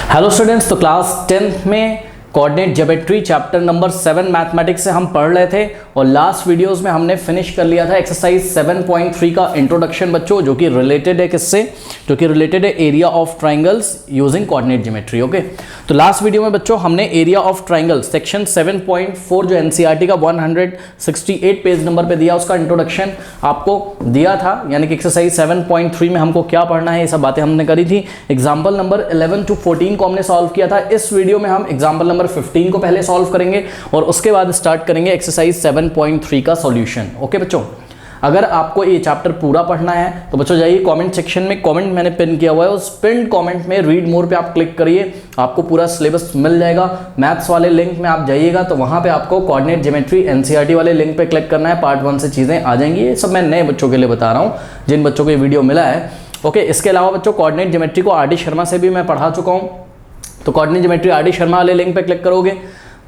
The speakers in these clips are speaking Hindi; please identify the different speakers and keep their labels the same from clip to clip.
Speaker 1: हेलो स्टूडेंट्स, तो क्लास 10th में coordinate geometry chapter number 7 mathematics से हम पढ़ रहे थे और लास्ट वीडियोस में हमने फिनिश कर लिया था एक्सरसाइज 7.3 का इंट्रोडक्शन बच्चों, जो कि रिलेटेड है किससे, जो कि रिलेटेड है area of triangles using coordinate geometry. Okay, तो लास्ट वीडियो में बच्चों हमने एरिया ऑफ ट्राइंगल सेक्शन 7.4 जो एनसीईआरटी का 168 पेज नंबर पे दिया, उसका इंट्रोडक्शन आपको दिया था। यानी कि एक्सरसाइज 7.3 में हमको क्या पढ़ना है, ये सब बातें हमने करी थी। एग्जाम्पल नंबर 11 to 14 को हमने सॉल्व किया था। इस वीडियो में हम एग्जाम्पल नंबर 15 को पहले सॉल्व करेंगे और उसके बाद स्टार्ट करेंगे एक्सरसाइज 7.3 का सॉल्यूशन। ओके बच्चों, अगर आपको ये चैप्टर पूरा पढ़ना है तो बच्चों जाइए कमेंट सेक्शन में, कमेंट मैंने पिन किया हुआ है, उस पिन कमेंट में रीड मोर पे आप क्लिक करिए, आपको पूरा सिलेबस मिल जाएगा। मैथ्स वाले लिंक में आप जाइएगा तो वहां पे आपको कोऑर्डिनेट ज्योमेट्री एनसीईआरटी वाले लिंक पे क्लिक करना है, पार्ट 1 से चीजें आ जाएंगी। ये सब मैं नए बच्चों के लिए बता रहा हूँ, जिन बच्चों को ये वीडियो मिला है। ओके, इसके अलावा बच्चों कोऑर्डिनेट ज्योमेट्री को आर डी शर्मा से भी मैं पढ़ा चुका हूँ, तो coordinate geometry R D Sharma वाले लिंक पे क्लिक करोगे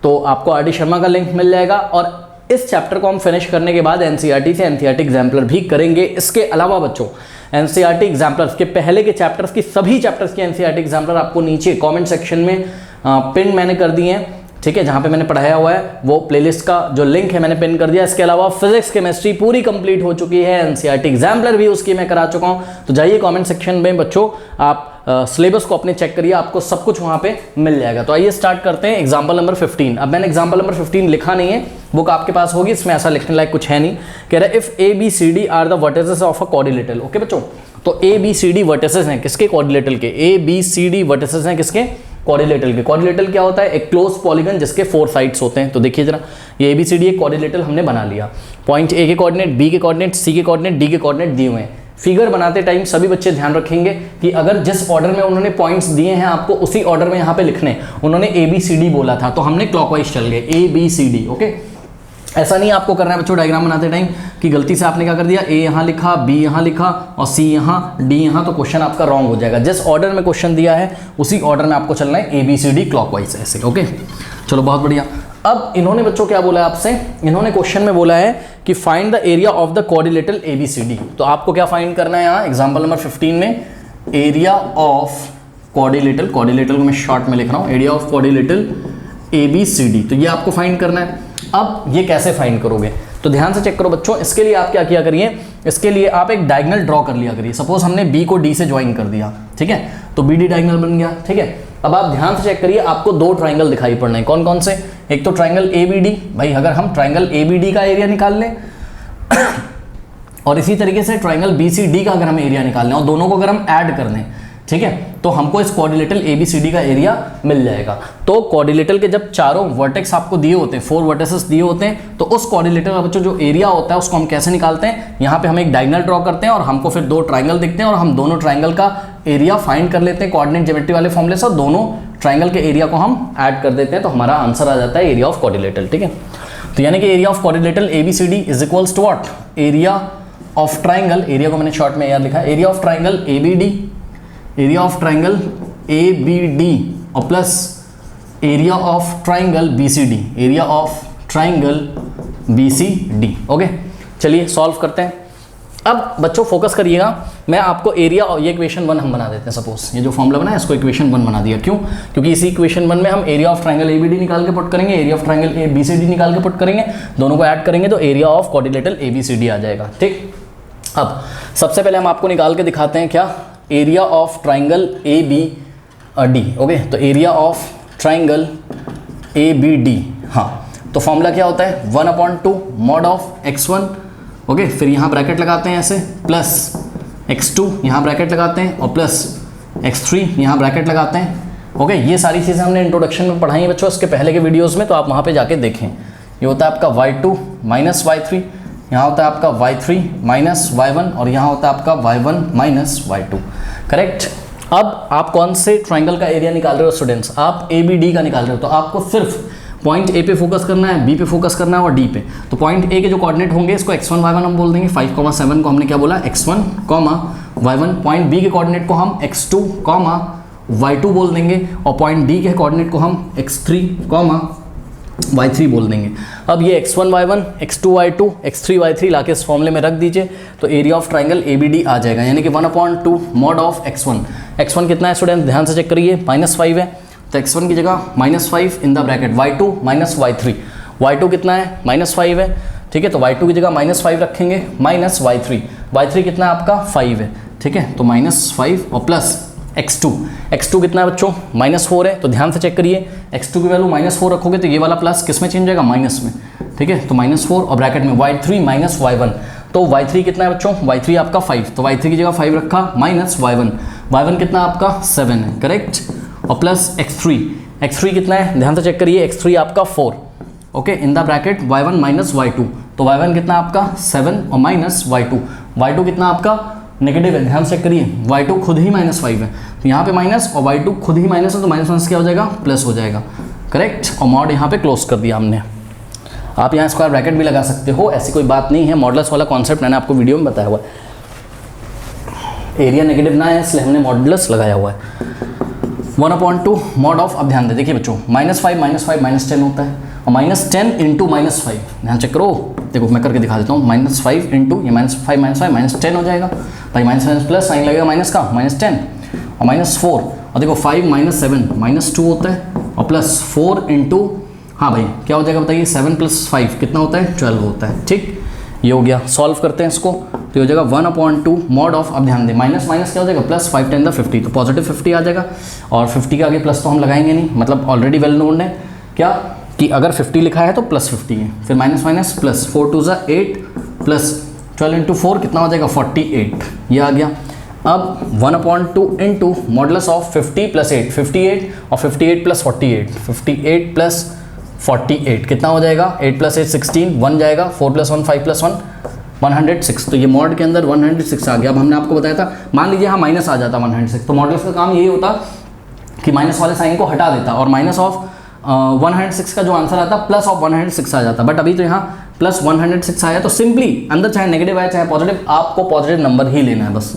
Speaker 1: तो आपको आर डी शर्मा का लिंक मिल जाएगा। और इस चैप्टर को हम फिनिश करने के बाद एनसीईआरटी से एनसीईआरटी एग्जाम्पलर भी करेंगे। इसके अलावा बच्चों एनसीईआरटी एग्जाम्पलर्स के पहले के चैप्टर्स की, सभी चैप्टर्स की एनसीईआरटी एग्जाम्पलर आपको नीचे कमेंट सेक्शन में पिन मैंने कर दिए हैं, ठीक है, जहां पे मैंने पढ़ाया हुआ है वो प्लेलिस्ट का जो लिंक है मैंने पिन कर दिया। इसके अलावा फिजिक्स केमिस्ट्री पूरी कंप्लीट हो चुकी है, एनसीईआरटी एग्जाम्पलर भी उसकी मैं करा चुका हूं। तो जाइए कमेंट सेक्शन में बच्चों आप सिलेबस को अपने चेक करिए, आपको सब कुछ वहां पे मिल जाएगा। तो आइए स्टार्ट करते हैं एग्जाम्पल नंबर 15। अब मैंने एग्जाम्पल नंबर 15 लिखा नहीं है, बुक आपके पास होगी, इसमें ऐसा लिखने लायक कुछ है नहीं। कह रहा है if A B C D are the vertices of a quadrilateral. Okay बच्चों, तो A B C D vertices हैं किसके, क्वाड्रिलेटरल के। A B C D vertices हैं किसके, क्वाड्रिलेटरल के। क्वाड्रिलेटरल क्या होता है, एक क्लोज पॉलीगन जिसके 4 साइड्स होते हैं। तो देखिए जरा, ये एबीसीडी एक क्वाड्रिलेटरल हमने बना लिया। पॉइंट ए के कोऑर्डिनेट, बी के कोऑर्डिनेट, सी के कोऑर्डिनेट, डी के कोऑर्डिनेट दिए हुए हैं। फिगर बनाते टाइम सभी बच्चे ध्यान रखेंगे कि अगर जिस ऑर्डर में उन्होंने पॉइंट्स दिए हैं आपको उसी ऑर्डर में यहाँ पे लिखने। उन्होंने ए बी सी डी बोला था तो हमने क्लॉकवाइज चल गए, A B C D. Okay, ऐसा नहीं आपको करना है बच्चों डायग्राम बनाते टाइम कि गलती से आपने क्या कर दिया, ए यहाँ लिखा, बी यहाँ लिखा और सी यहाँ, डी यहाँ, तो क्वेश्चन आपका रॉन्ग हो जाएगा। जिस ऑर्डर में क्वेश्चन दिया है उसी ऑर्डर में आपको चलना है, A B C D clockwise ऐसे। ओके चलो, बहुत बढ़िया। अब इन्होंने बच्चों क्या बोला है आपसे, इन्होंने क्वेश्चन में बोला है कि find the area of the quadrilateral ABCD. तो आपको क्या फाइंड करना है यहाँ एग्जांपल नंबर 15 में, एरिया ऑफ क्वाड्रिलेटरल, क्वाड्रिलेटरल को मैं शॉर्ट में लिख रहा हूँ, एरिया ऑफ क्वाड्रिलेटरल एबीसीडी। तो ये आपको फाइंड करना है। अब ये कैसे फाइंड करोगे, तो ध्यान से चेक करो बच्चों। इसके लिए आप क्या किया करिए, इसके लिए आप एक डायगोनल ड्रॉ कर लिया करिए। सपोज हमने बी को डी से ज्वाइन कर दिया, ठीक है, तो बी डी डायगोनल बन गया। ठीक है, अब आप ध्यान से चेक करिए, आपको 2 ट्राइंगल दिखाई पड़ रहे हैं। कौन कौन से, एक तो ट्राइंगल ए बी डी। भाई अगर हम ट्राइंगल ए बी डी का एरिया निकाल लें और इसी तरीके से ट्राइंगल बी सी डी का अगर हम एरिया निकाल लें और दोनों को अगर हम ऐड कर दें, ठीक है, तो हमको इस क्वाड्रिलेटरल एबीसीडी का एरिया मिल जाएगा। तो क्वाड्रिलेटरल के जब चारों वर्टेक्स आपको दिए होते हैं, 4 वर्टिसेस दिए होते हैं, तो उस क्वाड्रिलेटरल का बच्चों जो एरिया होता है उसको हम कैसे निकालते हैं, यहाँ पे हम एक डायगोनल ड्रॉ करते हैं और हमको फिर 2 ट्राइंगल दिखते हैं और हम दोनों ट्राइंगल का एरिया फाइंड कर लेते हैं कोऑर्डिनेट ज्योमेट्री वाले फॉर्मूले से, और दोनों ट्राइंगल के एरिया को हम ऐड कर देते हैं, तो हमारा आंसर आ जाता है एरिया ऑफ क्वाड्रिलेटरल। ठीक है, तो यानी कि area of quadrilateral ABCD is equals to what, area of triangle, area को मैंने शॉर्ट में याद लिखा, area of triangle ABD, area of triangle A B D और plus area of triangle B C D, area of triangle B C D. Okay, चलिए सॉल्व करते हैं। अब बच्चों फोकस करिएगा, मैं आपको एरिया और ये इक्वेशन 1 हम बना देते हैं। सपोज ये जो फॉर्मूला बना है इसको इक्वेशन 1 बना दिया। क्यों, क्योंकि इसी इक्वेशन 1 में हम area of triangle A B D निकाल के पुट करेंगे, area of triangle A B C D निकाल के पुट करेंगे, दोनों को ऐड करेंगे तो area of quadrilateral A B C D आ जाएगा। ठीक, अब सबसे पहले हम आपको निकाल के दिखाते हैं क्या, area of triangle A B D. Okay, तो area of triangle A B D, हाँ, तो फॉर्मूला क्या होता है, 1/2 मॉड ऑफ x1। ओके, फिर यहाँ ब्रैकेट लगाते हैं ऐसे, प्लस x2 यहाँ ब्रैकेट लगाते हैं और प्लस x3 यहाँ ब्रैकेट लगाते हैं। ओके, ये सारी चीज़ें हमने इंट्रोडक्शन में पढ़ाई हैं बच्चों, इसके पहले के वीडियोज़ में, तो आप वहाँ पे जाके देखें। ये होता है आपका y2 माइनस y3, यहाँ होता है आपका y3 माइनस y1 और यहाँ होता है आपका y1 माइनस y2। करेक्ट। अब आप कौन से ट्राइंगल का एरिया निकाल रहे हो स्टूडेंट्स, आप ए बी डी का निकाल रहे हो, तो आपको सिर्फ पॉइंट ए पे फोकस करना है, बी पे फोकस करना है और डी पे। तो पॉइंट ए के जो कोऑर्डिनेट होंगे इसको x1 y1 हम बोल देंगे, 5,7 को हमने क्या बोला, x1, y1। पॉइंट बी के कोऑर्डिनेट को हम x2, y2 बोल देंगे और पॉइंट डी के कोऑर्डिनेट को हम x3, y3 बोल देंगे। अब ये x1 y1, x2 y2, x3 y3 लाके इस फॉर्मूले में रख दीजिए, तो एरिया ऑफ ट्राइंगल ABD आ जाएगा, यानी कि 1/2 मॉड ऑफ x1। x1 कितना है स्टूडेंट, ध्यान से चेक करिए, -5 है, तो x1 की जगह -5 इन the bracket y2 minus y3। y2 कितना है, -5 है, ठीक है, तो y2 की जगह -5 रखेंगे, माइनस y3। y3 कितना है आपका 5 है, ठीक है, तो -5 और प्लस x2 कितना है बच्चों, -4 है, तो ध्यान से चेक करिए, x2 की वैल्यू -4 रखोगे तो ये वाला प्लस किस में चेंज जाएगा, माइनस में, ठीक है, तो -4 और ब्रैकेट में y3 माइनस y1, तो y3 कितना है बच्चों, y3 आपका 5, तो y3 की जगह 5 रखा, माइनस y1 कितना आपका 7 है, करेक्ट, और प्लस x3 कितना है, ध्यान से चेक करिए, x3 आपका 4, okay, in the bracket y1 minus y2, तो y1 कितना आपका 7 और माइनस y2 कितना आपका नेगेटिव है, ध्यान से चेक करिए, y2 खुद ही -5 है, तो यहाँ पे माइनस और y2 खुद ही माइनस है, तो माइनस क्या हो जाएगा, प्लस हो जाएगा, करेक्ट, और मॉड यहाँ पे क्लोज कर दिया हमने। आप यहाँ स्क्वायर ब्रैकेट भी लगा सकते हो, ऐसी कोई बात नहीं है, मॉडुलस वाला कॉन्सेप्ट मैंने आपको वीडियो में बताया हुआ है, एरिया नेगेटिव ना है इसलिए हमने मॉडुलस लगाया हुआ है। 1/2 मॉड ऑफ, अब ध्यान दे, देखिए बच्चों, -5 -10 होता है, और -10 इंटू -5, ध्यान चेक करो, देखो मैं करके दिखा देता हूँ, -5 इंटू ये -5 -10 हो जाएगा, भाई माइनस प्लस साइन लगेगा माइनस का, -10 और -4, और देखो 5 -7 -2 होता है, और प्लस 4 इंटू, हाँ भाई क्या हो जाएगा बताइए, 7 + 5 कितना होता है, 12 होता है, ठीक, ये हो गया। सॉल्व करते हैं इसको, तो ये हो जाएगा 1/2 मॉड ऑफ, अब ध्यान दें, माइनस क्या हो जाएगा, प्लस 5 10 50, तो पॉजिटिव 50 आ जाएगा, और 50 के आगे प्लस तो हम लगाएंगे नहीं, मतलब ऑलरेडी वेल नोन है क्या कि अगर 50 लिखा है तो +50 है, फिर माइनस प्लस 4 2 = 8 प्लस 12 इंटू 4 कितना हो जाएगा, 48, ये आ गया। अब 1/2 इंटू मॉडुलस ऑफ 50 + 8, 58 और 58 + 48, 58 + 48 कितना हो जाएगा, 8 + 8 16, 1 जाएगा, 4 + 1 5 + 1 106, तो ये मॉड के अंदर 106 आ गया। अब हमने आपको बताया था, मान लीजिए हाँ माइनस आ जाता 106, तो मॉडुलस का काम यही होता कि माइनस वाले साइन को हटा देता, और माइनस ऑफ 106 का जो आंसर आता प्लस ऑफ 106 आ जाता, बट अभी तो यहाँ प्लस 106 आया, तो सिंपली अंदर चाहे नेगेटिव आया चाहे पॉजिटिव, आपको पॉजिटिव नंबर ही लेना है बस।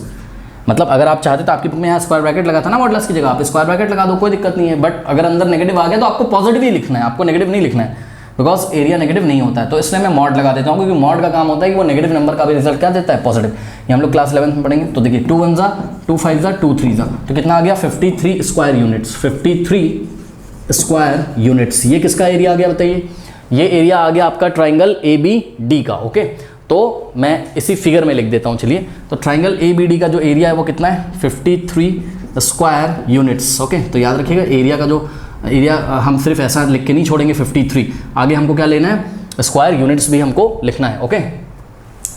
Speaker 1: मतलब अगर आप चाहते तो आपकी बुक में यहाँ स्क्वायर ब्रैकेट लगा था ना मॉडुलस की जगह, आप स्क्वायर ब्रैकेट लगा दो, कोई दिक्कत नहीं है, बट अगर अंदर नेगेटिव आ गया तो आपको पॉजिटिव ही लिखना है, आपको नेगेटिव नहीं लिखना है, बिकॉज एरिया नेगेटिव नहीं होता है, तो इसलिए मैं मॉड लगा देता हूँ, क्योंकि मॉड का काम होता है कि वो नेगेटिव नंबर का भी रिजल्ट क्या देता है, पॉजिटिव। ये हम लोग क्लास 11 में पढ़ेंगे, तो देखिए 2 1 ज़ा 2 5 ज़ा 2 3 ज़ा, तो कितना आ गया 53 स्क्वायर यूनिट्स, 53 स्क्वायर यूनिट्स। ये किसका एरिया आ गया बताइए, ये एरिया आ गया आपका ट्राइंगल ABD का, ओके, तो मैं इसी फिगर में लिख देता हूँ, चलिए, तो ट्राइंगल ABD का जो एरिया है वो कितना है, 53 स्क्वायर यूनिट्स, ओके, तो याद रखिएगा एरिया का जो एरिया हम सिर्फ ऐसा लिख के नहीं छोड़ेंगे 53, आगे हमको क्या लेना है, स्क्वायर यूनिट्स भी हमको लिखना है, ओके।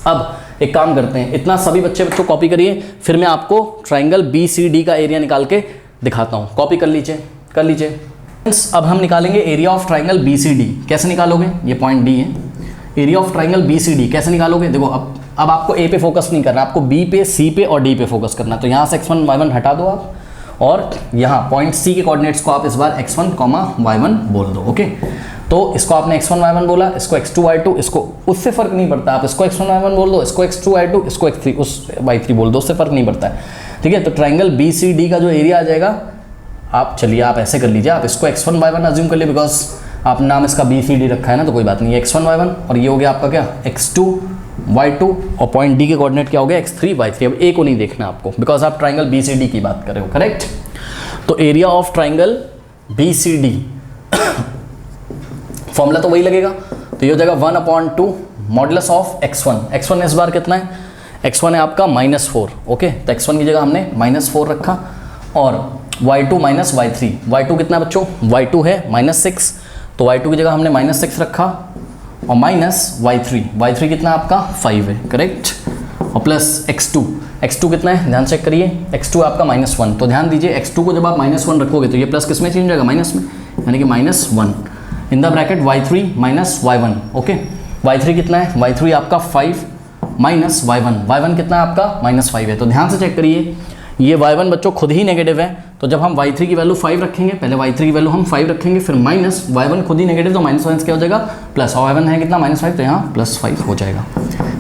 Speaker 1: अब एक काम करते हैं, इतना सभी बच्चों कॉपी करिए, फिर मैं आपको ट्राइंगल BCD का एरिया निकाल के दिखाता हूँ, कॉपी कर लीजिए। अब हम निकालेंगे एरिया ऑफ ट्राइंगल BCD, कैसे निकालोगे, ये पॉइंट D है, एरिया ऑफ ट्राइंगल BCD कैसे निकालोगे, देखो अब आपको A पे फोकस नहीं करना, आपको B पे, C पे और D पे फोकस करना, तो यहाँ से x1 y1 हटा दो आप, और यहाँ पॉइंट C के कोऑर्डिनेट्स को आप इस बार x1, y1 बोल दो, ओके। तो इसको आपने x1 y1 बोला, इसको x2 y2, इसको उससे फर्क नहीं पड़ता, आप इसको x1 y1 बोल दो, इसको x2 y2, इसको x3 y3 बोल दो, उससे फर्क नहीं पड़ता है, ठीक है। तो ट्राइंगल BCD का जो एरिया आ जाएगा, आप चलिए आप ऐसे कर लीजिए, आप इसको x1 y1 अज्यूम कर लिए, बिकॉज आप नाम इसका BCD रखा है ना, तो कोई बात नहीं है, x1 y1, और ये हो गया आपका क्या, x2 y2, और पॉइंट D के कोऑर्डिनेट क्या हो गया, x3 y3। अब A को नहीं देखना आपको, बिकॉज आप ट्राइंगल BCD की बात कर रहे हो, करेक्ट। तो area of triangle BCD formula तो वही लगेगा, तो ये हो जाएगा 1/2 मॉडुलस ऑफ x1 इस बार कितना है, x1 है आपका -4, ओके, तो x1 की जगह हमने -4 रखा, और y2 माइनस y3 कितना बच्चों, y2 है -6, तो y2 की जगह हमने -6 रखा, और माइनस y3 कितना आपका 5 है, करेक्ट, और प्लस x2 कितना है, ध्यान चेक करिए, x2 आपका -1, तो ध्यान दीजिए x2 को जब आप -1 रखोगे तो ये प्लस किस में चेंज हो जाएगा, माइनस में, यानी कि -1 इन the bracket y3 minus y1, okay. y3 कितना है, y3 आपका 5 माइनस y1 कितना है आपका -5 है, तो ध्यान से चेक करिए, ये y1 बच्चों खुद ही नेगेटिव है, तो जब हम y3 की वैल्यू 5 रखेंगे, पहले y3 की वैल्यू हम 5 रखेंगे, फिर माइनस y1 खुद ही नेगेटिव, तो माइनस क्या हो जाएगा, प्लस, और y1 है कितना -5, तो यहाँ +5 हो जाएगा,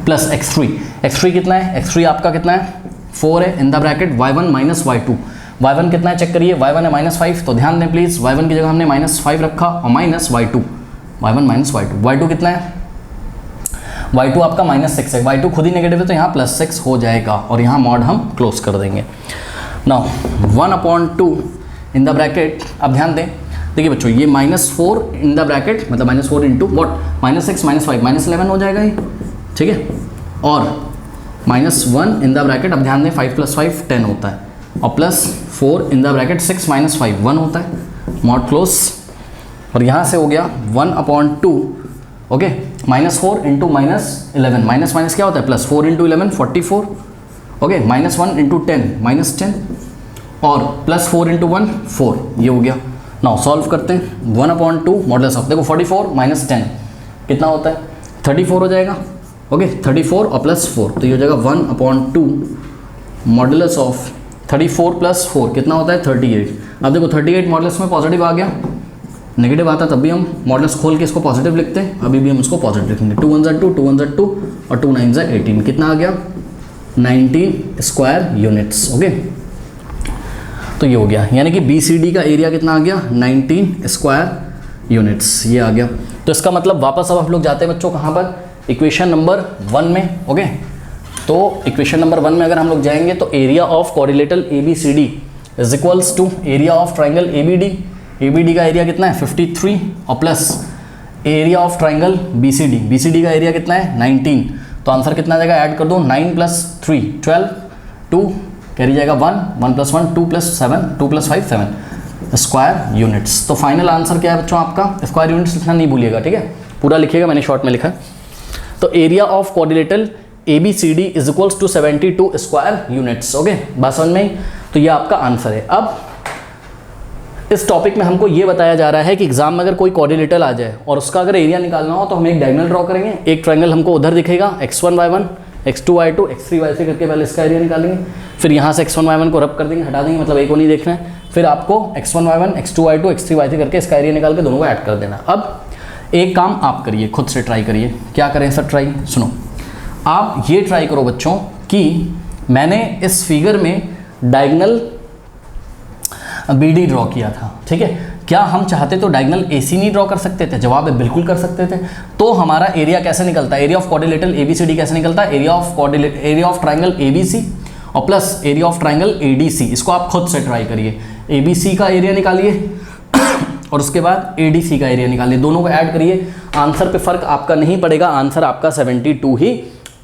Speaker 1: प्लस x3 कितना है, x3 आपका कितना है 4 है, इन the bracket y1 minus y1 कितना है चेक करिए, y1 है -5, तो ध्यान दें प्लीज़, y1 की जगह हमने -5 रखा, और minus y2 y1 minus y2 कितना है, y2 आपका -6 है, y2 खुद ही नेगेटिव है तो यहाँ +6 हो जाएगा और यहाँ मॉड हम क्लोज कर देंगे। नाउ 1/2 इन द ब्रैकेट, अब ध्यान दें, देखिए बच्चों ये -4 इन द ब्रैकेट मतलब -4 इंटू वॉट, -6 -5 -11 हो जाएगा ये, ठीक है, और -1 इन द ब्रैकेट, अब ध्यान दें 5 + 5 10 होता है, और +4 इन द ब्रैकेट 6 - 5 1 होता है, मॉड क्लोज, और यहाँ से हो गया 1/2, ओके, -4 इंटू -11, माइनस क्या होता है, +4 इंटू 11 44, ओके, -1 इंटू 10 -10, और +4 इंटू 1 4, ये हो गया। नाउ सॉल्व करते हैं, 1/2 मॉडुलस ऑफ, देखो 44 - 10 कितना होता है, 34 हो जाएगा, ओके, 34 और +4 तो ये हो जाएगा 1/2 मॉडुलस ऑफ 34 + 4 कितना होता है 38। अब देखो 38 मॉडुलस में पॉजिटिव आ गया, नेगेटिव आता तब भी हम मॉडुलस खोल के इसको पॉजिटिव लिखते हैं, अभी भी हम इसको पॉजिटिव लिखेंगे। 2 1 2 2 1 2 और 2 9 18 कितना आ गया 19 स्क्वायर यूनिट्स, ओके, तो ये हो गया, यानी कि BCD का एरिया कितना आ गया 19 स्क्वायर यूनिट्स, ये आ गया। तो इसका मतलब वापस अब हम लोग जाते हैं बच्चों कहाँ पर, इक्वेशन नंबर 1 में, ओके, तो इक्वेशन नंबर 1 में अगर हम लोग जाएंगे तो area of quadrilateral ABCD is equals to area of triangle ABD का एरिया कितना है 53 और plus area of triangle BCD का एरिया कितना है 19, तो आंसर कितना आ जाएगा, ऐड कर दो 9 + 3 12, 2 कैरी जाएगा 1 1 + 1 2 + 7 2 + 5 7 स्क्वायर यूनिट्स। तो फाइनल आंसर क्या है बच्चों आपका, स्क्वायर यूनिट्स लिखना नहीं भूलिएगा, ठीक है, पूरा लिखिएगा, मैंने शॉर्ट में लिखा है। तो area of quadrilateral ABCD is equals to 72 square units, okay, बात समझ में आई, तो ये आपका आंसर है। अब इस टॉपिक में हमको ये बताया जा रहा है कि एग्जाम में अगर कोई क्वाड्रिलेटरल आ जाए और उसका अगर एरिया निकालना हो तो हम एक डायगोनल ड्रॉ करेंगे, एक ट्रायंगल हमको उधर दिखेगा x1 y1 x2 y2 x3 y3 करके पहले इसका एरिया निकालेंगे, फिर यहाँ से x1 y1 को रब कर देंगे, हटा देंगे, मतलब एक को नहीं देखना है, फिर आपको x1 y1 x2 y2 x3 y3 करके इसका एरिया निकाल के दोनों को ऐड कर देना। अब एक काम आप करिए, खुद से ट्राई करिए, क्या करें सर ट्राई, सुनो, आप ये ट्राई करो बच्चों कि मैंने इस फिगर में डायगोनल BD ड्रॉ किया था, ठीक है, क्या हम चाहते तो डायगोनल AC नहीं ड्रॉ कर सकते थे, जवाब है बिल्कुल कर सकते थे। तो हमारा एरिया कैसे निकलता है, एरिया ऑफ क्वाड्रिलेटरल ABCD कैसे निकलता है, एरिया ऑफ ट्राइंगल ABC और plus area of triangle ADC, इसको आप खुद से ट्राई करिए, ABC का एरिया निकालिए और उसके बाद ADC का एरिया निकालिए, दोनों को ऐड करिए, आंसर पे फर्क आपका नहीं पड़ेगा, आंसर आपका 72 ही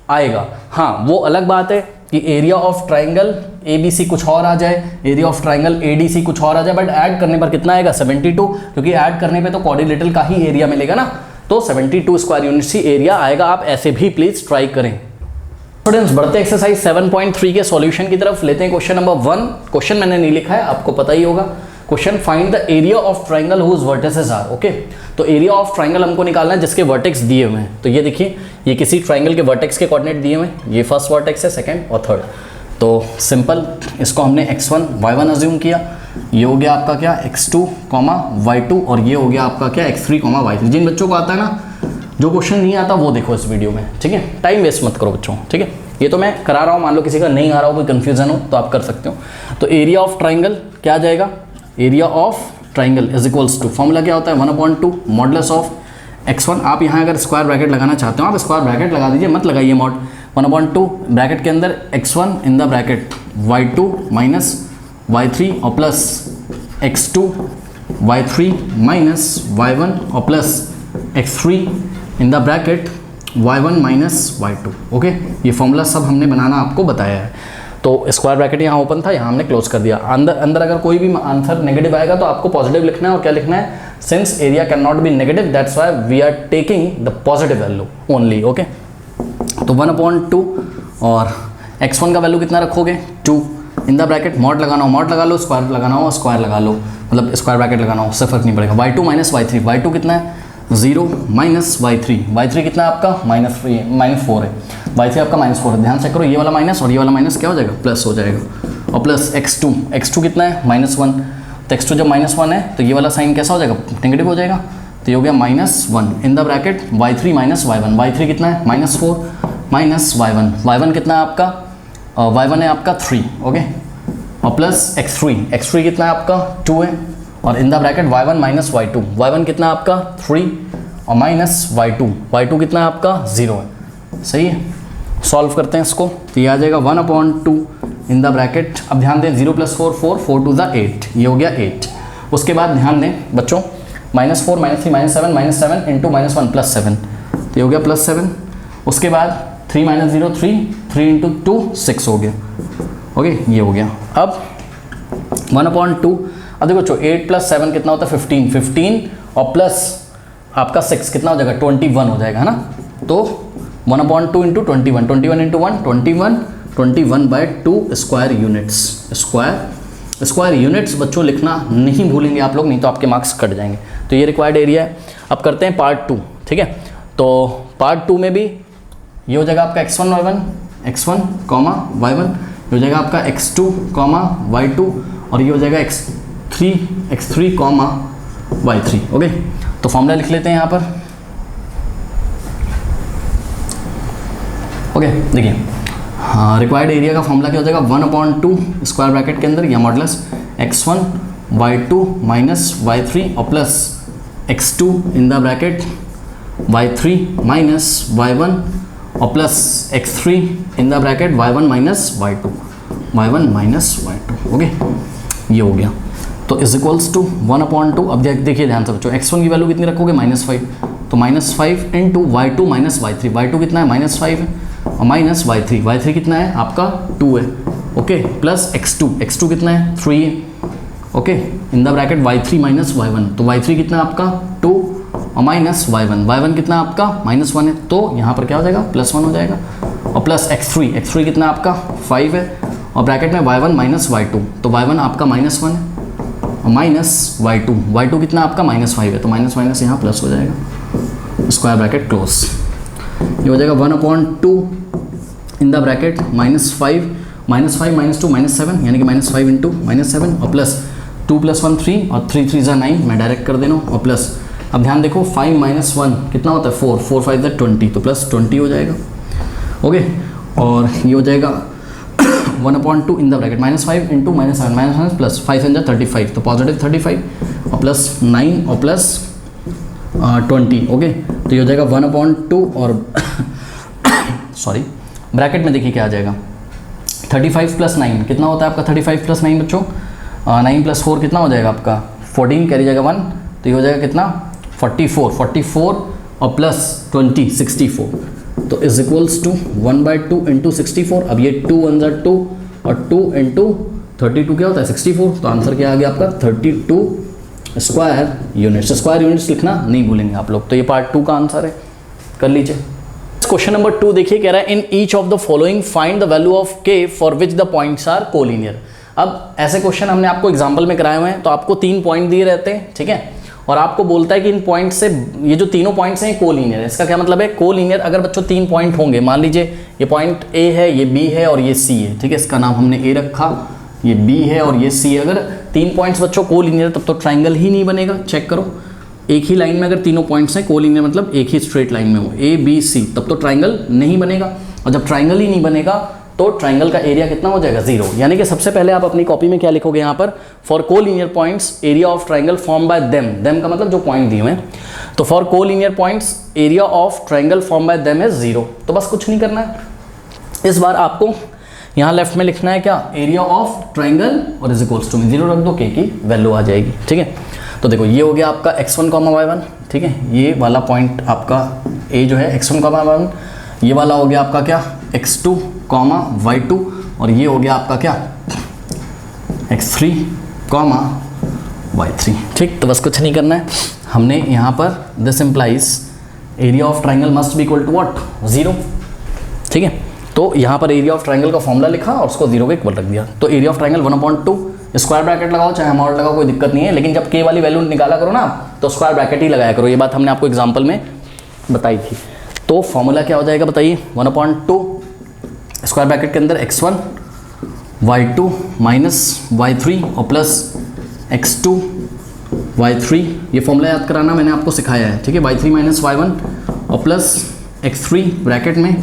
Speaker 1: आएगा। हाँ, वो अलग बात है कि एरिया ऑफ ट्राइंगल ABC कुछ और आ जाए, एरिया ऑफ ट्राइंगल ADC कुछ और आ जाए, बट ऐड करने पर कितना आएगा 72, क्योंकि ऐड करने पे तो क्वाड्रिलेटरल का ही एरिया मिलेगा ना, तो 72 स्क्वायर यूनिट्स ही एरिया आएगा। आप ऐसे भी प्लीज ट्राई करें। स्टूडेंट्स, बढ़ते एक्सरसाइज 7.3 के सॉल्यूशन की तरफ, लेते हैं क्वेश्चन नंबर 1। क्वेश्चन मैंने नहीं लिखा है, आपको पता ही होगा। Question, find the area of triangle whose vertices are, okay, तो एरिया ऑफ ट्राइंगल हमको निकालना है जिसके वर्टेक्स दिए हुए हैं। तो ये देखिए, ये किसी ट्राइंगल के वर्टेक्स के कोऑर्डिनेट दिए हुए हैं, ये फर्स्ट वर्टेक्स है, सेकंड और थर्ड। तो सिंपल, इसको हमने x1 y1 अज्यूम किया, ये हो गया आपका क्या x2, y2, और ये हो गया आपका क्या x3, y3। जिन बच्चों को आता है ना, जो क्वेश्चन नहीं आता वो देखो इस वीडियो में, ठीक है, टाइम वेस्ट मत करो बच्चों, ठीक है, ये तो मैं करा रहा हूँ, मान लो किसी का नहीं आ रहा हो, कोई कन्फ्यूजन हो तो आप कर सकते हो। तो एरिया ऑफ ट्राइंगल क्या आ जाएगा, area of triangle is equals to, formula क्या होता है 1/2 मॉडुलस ऑफ x1। आप यहाँ अगर स्क्वायर ब्रैकेट लगाना चाहते हो आप स्क्वायर ब्रैकेट लगा दीजिए, मत लगाइए मॉड। 1/2 ब्रैकेट के अंदर x1 in the bracket y2 minus y3 और plus x2 y3 minus y1 और plus x3 in the bracket y1 minus y2, okay, ये फॉर्मूला सब हमने बनाना आपको बताया है। तो स्क्वायर ब्रैकेट यहाँ ओपन था, यहाँ हमने क्लोज कर दिया। अंदर अगर कोई भी आंसर नेगेटिव आएगा तो आपको पॉजिटिव लिखना है, और क्या लिखना है, since area can not be negative that's why we are taking the positive value only, okay. तो 1/2 और x1 का वैल्यू कितना रखोगे 2 इन द ब्रैकेट, मॉड लगाना हो मॉड लगा लो, स्क्वायर लगाना हो स्क्वायर लगा लो, मतलब स्क्वायर ब्रैकेट लगाना हो, उससे फर्क नहीं पड़ेगा। y2 माइनस y3, y2 कितना है 0 माइनस y3 कितना है आपका -4 है, y3 आपका -4 है, ध्यान से करो, ये वाला माइनस और ये वाला माइनस क्या हो जाएगा, प्लस हो जाएगा, और प्लस x2 कितना है -1, तो x2 जब -1 है तो ये वाला साइन कैसा हो जाएगा, नेगेटिव हो जाएगा, तो ये हो गया -1 इन the bracket y3 minus y1, y3 कितना है -4 माइनस y1 कितना है आपका, y1 है आपका 3, ओके, और प्लस x3 कितना है आपका 2 है, और इन the bracket y1 minus y2 कितना है आपका 3, और माइनस y2 कितना है आपका 0 है, सही है। सॉल्व करते हैं इसको, तो ये आ जाएगा 1/2 इन द ब्रैकेट। अब ध्यान दें 0 + 4 4 4 2 = 8, ये हो गया 8। उसके बाद ध्यान दें बच्चों -4 -3 -7 -7 इंटू -1 +7, तो ये हो गया +7। उसके बाद 3 - 0 3 3 इंटू 2 6 हो गया, ओके ये हो गया। अब 1/2, अब देखो बच्चों 8 + 7 कितना होता है 15 और प्लस आपका 6 कितना हो जाएगा 21 हो जाएगा, है ना। तो 1/2 into 21 21 into 1 21/2 square units. Square units बच्चों लिखना नहीं भूलेंगे आप लोग, नहीं तो आपके मार्क्स कट जाएंगे। तो ये रिक्वायर्ड एरिया है। अब करते हैं पार्ट 2, ठीक है। तो पार्ट 2 में भी ये हो जाएगा आपका x1 y1 y1, ये हो जाएगा आपका x2 y2 और ये हो जाएगा x3 y3, ओके। तो फॉर्मूला लिख लेते हैं यहाँ पर, ओके। देखिए हाँ, रिक्वायर्ड एरिया का फॉर्मूला क्या हो जाएगा 1/2 स्क्वायर ब्रैकेट के अंदर या modulus x1 y2 minus y3 और plus x2 in the bracket y3 minus y1 और plus x3 in the bracket y1 minus y2, okay ये हो गया। तो इज इक्वल्स टू 1/2। अब देखिए ध्यान से बच्चों x1 की वैल्यू कितनी रखोगे -5, तो -5 into y2 minus y3, y2 कितना है -5 है और माइनस y3 कितना है आपका 2 है, ओके, प्लस x2 कितना है 3 है, okay, in the bracket y3 minus y1, तो y3 कितना है आपका 2 और माइनस y1 कितना है आपका -1 है, तो यहाँ पर क्या हो जाएगा +1 हो जाएगा और प्लस x3 कितना है आपका 5 है और ब्रैकेट में y1 माइनस y2, तो y1 आपका -1 है और माइनस y2 कितना आपका -5 है, तो माइनस यहाँ प्लस हो जाएगा, स्क्वायर ब्रैकेट क्लोज। ये हो जाएगा 1/2 इन द ब्रैकेट -5 -2 -7 यानी कि -5 इंटू -7 और प्लस 2 + 1 3 और 3 3 = 9, मैं डायरेक्ट कर देना और प्लस। अब ध्यान देखो 5 - 1 कितना होता है 4 4 5 = 20, तो प्लस 20 हो जाएगा, ओके। और ये हो जाएगा 1/2 in the bracket -5 into -7 plus 5 × 35, तो पॉजिटिव 35 और प्लस 9 और प्लस 20, ओके। तो ये हो जाएगा 1/2 और सॉरी ब्रैकेट में देखिए क्या आ जाएगा 35 + 9 कितना होता है आपका 35 + 9 बच्चों 9 + 4 कितना हो जाएगा आपका 14, कैरी जाएगा 1, तो ये हो जाएगा कितना 44 और प्लस 20 64, तो इज इक्वल्स टू 1/2 इंटू 64। अब ये 2 × 1 = 2 और 2 इंटू 32 क्या होता है 64, तो आंसर क्या आ गया आपका 32 स्क्वायर यूनिट्स लिखना नहीं भूलेंगे आप लोग। तो ये पार्ट 2 का आंसर है, कर लीजिए। क्वेश्चन नंबर 2 देखिए, कह रहा है in each of the following find the value of k for which the points are collinear. अब ऐसे क्वेश्चन हमने आपको एग्जाम्पल में कराए हुए हैं, तो आपको 3 पॉइंट दिए रहते हैं, ठीक है, और आपको बोलता है कि इन पॉइंट से ये जो तीनों पॉइंट्स हैं कोलिनियर है। इसका क्या मतलब है कोलिनियर, अगर बच्चों 3 पॉइंट होंगे, मान लीजिए ये पॉइंट A है, ये B है और ये C है, ठीक है, इसका नाम हमने A रखा, ये B है और ये C है। अगर 3 पॉइंट्स बच्चों कोलिनियर तब तो ट्राइंगल ही नहीं बनेगा, चेक करो, एक ही लाइन में अगर तीनों पॉइंट्स हैं कोलिनियर मतलब एक ही स्ट्रेट लाइन में हो A B C, तब तो ट्राइंगल नहीं बनेगा, और जब ट्राइंगल ही नहीं बनेगा तो ट्राइंगल का एरिया कितना हो जाएगा 0। यानी कि सबसे पहले आप अपनी कॉपी में क्या लिखोगे यहाँ पर, for collinear points area of triangle form bye them का मतलब जो पॉइंट दिए हुए हैं, तो for collinear points area of triangle form bye them is 0। तो बस कुछ नहीं करना है, इस बार आपको यहाँ लेफ्ट में लिखना है क्या, एरिया ऑफ ट्राइंगल और इज इक्वल्स टू में 0 रख दो, k की वैल्यू आ जाएगी, ठीक है। तो देखो ये हो गया आपका x1, y1, ठीक है, ये वाला पॉइंट आपका A जो है x1, y1, ये वाला हो गया आपका क्या x2, y2 और ये हो गया आपका क्या x3, y3, ठीक। तो बस कुछ नहीं करना है, हमने यहाँ पर this implies area of triangle must be equal to what 0, ठीक है। तो यहाँ पर एरिया ऑफ ट्राइंगल का फॉर्मूला लिखा और उसको 0 के इक्वल रख दिया। तो area of triangle 1/2 square bracket लगाओ चाहे अमाउंट लगाओ, कोई दिक्कत नहीं है, लेकिन जब k वाली वैल्यू निकाला करो ना तो स्क्वायर ब्रैकेट ही लगाया करो, ये बात हमने आपको एग्जाम्पल में बताई थी। तो फॉर्मूला क्या हो जाएगा बताइए, 1/2 स्क्वायर ब्रैकेट के अंदर x1 y2 माइनस y3 और प्लस x2 y3, ये फॉर्मूला याद कराना मैंने आपको सिखाया है, ठीक है, y3 माइनस y1 और प्लस x3 ब्रैकेट में,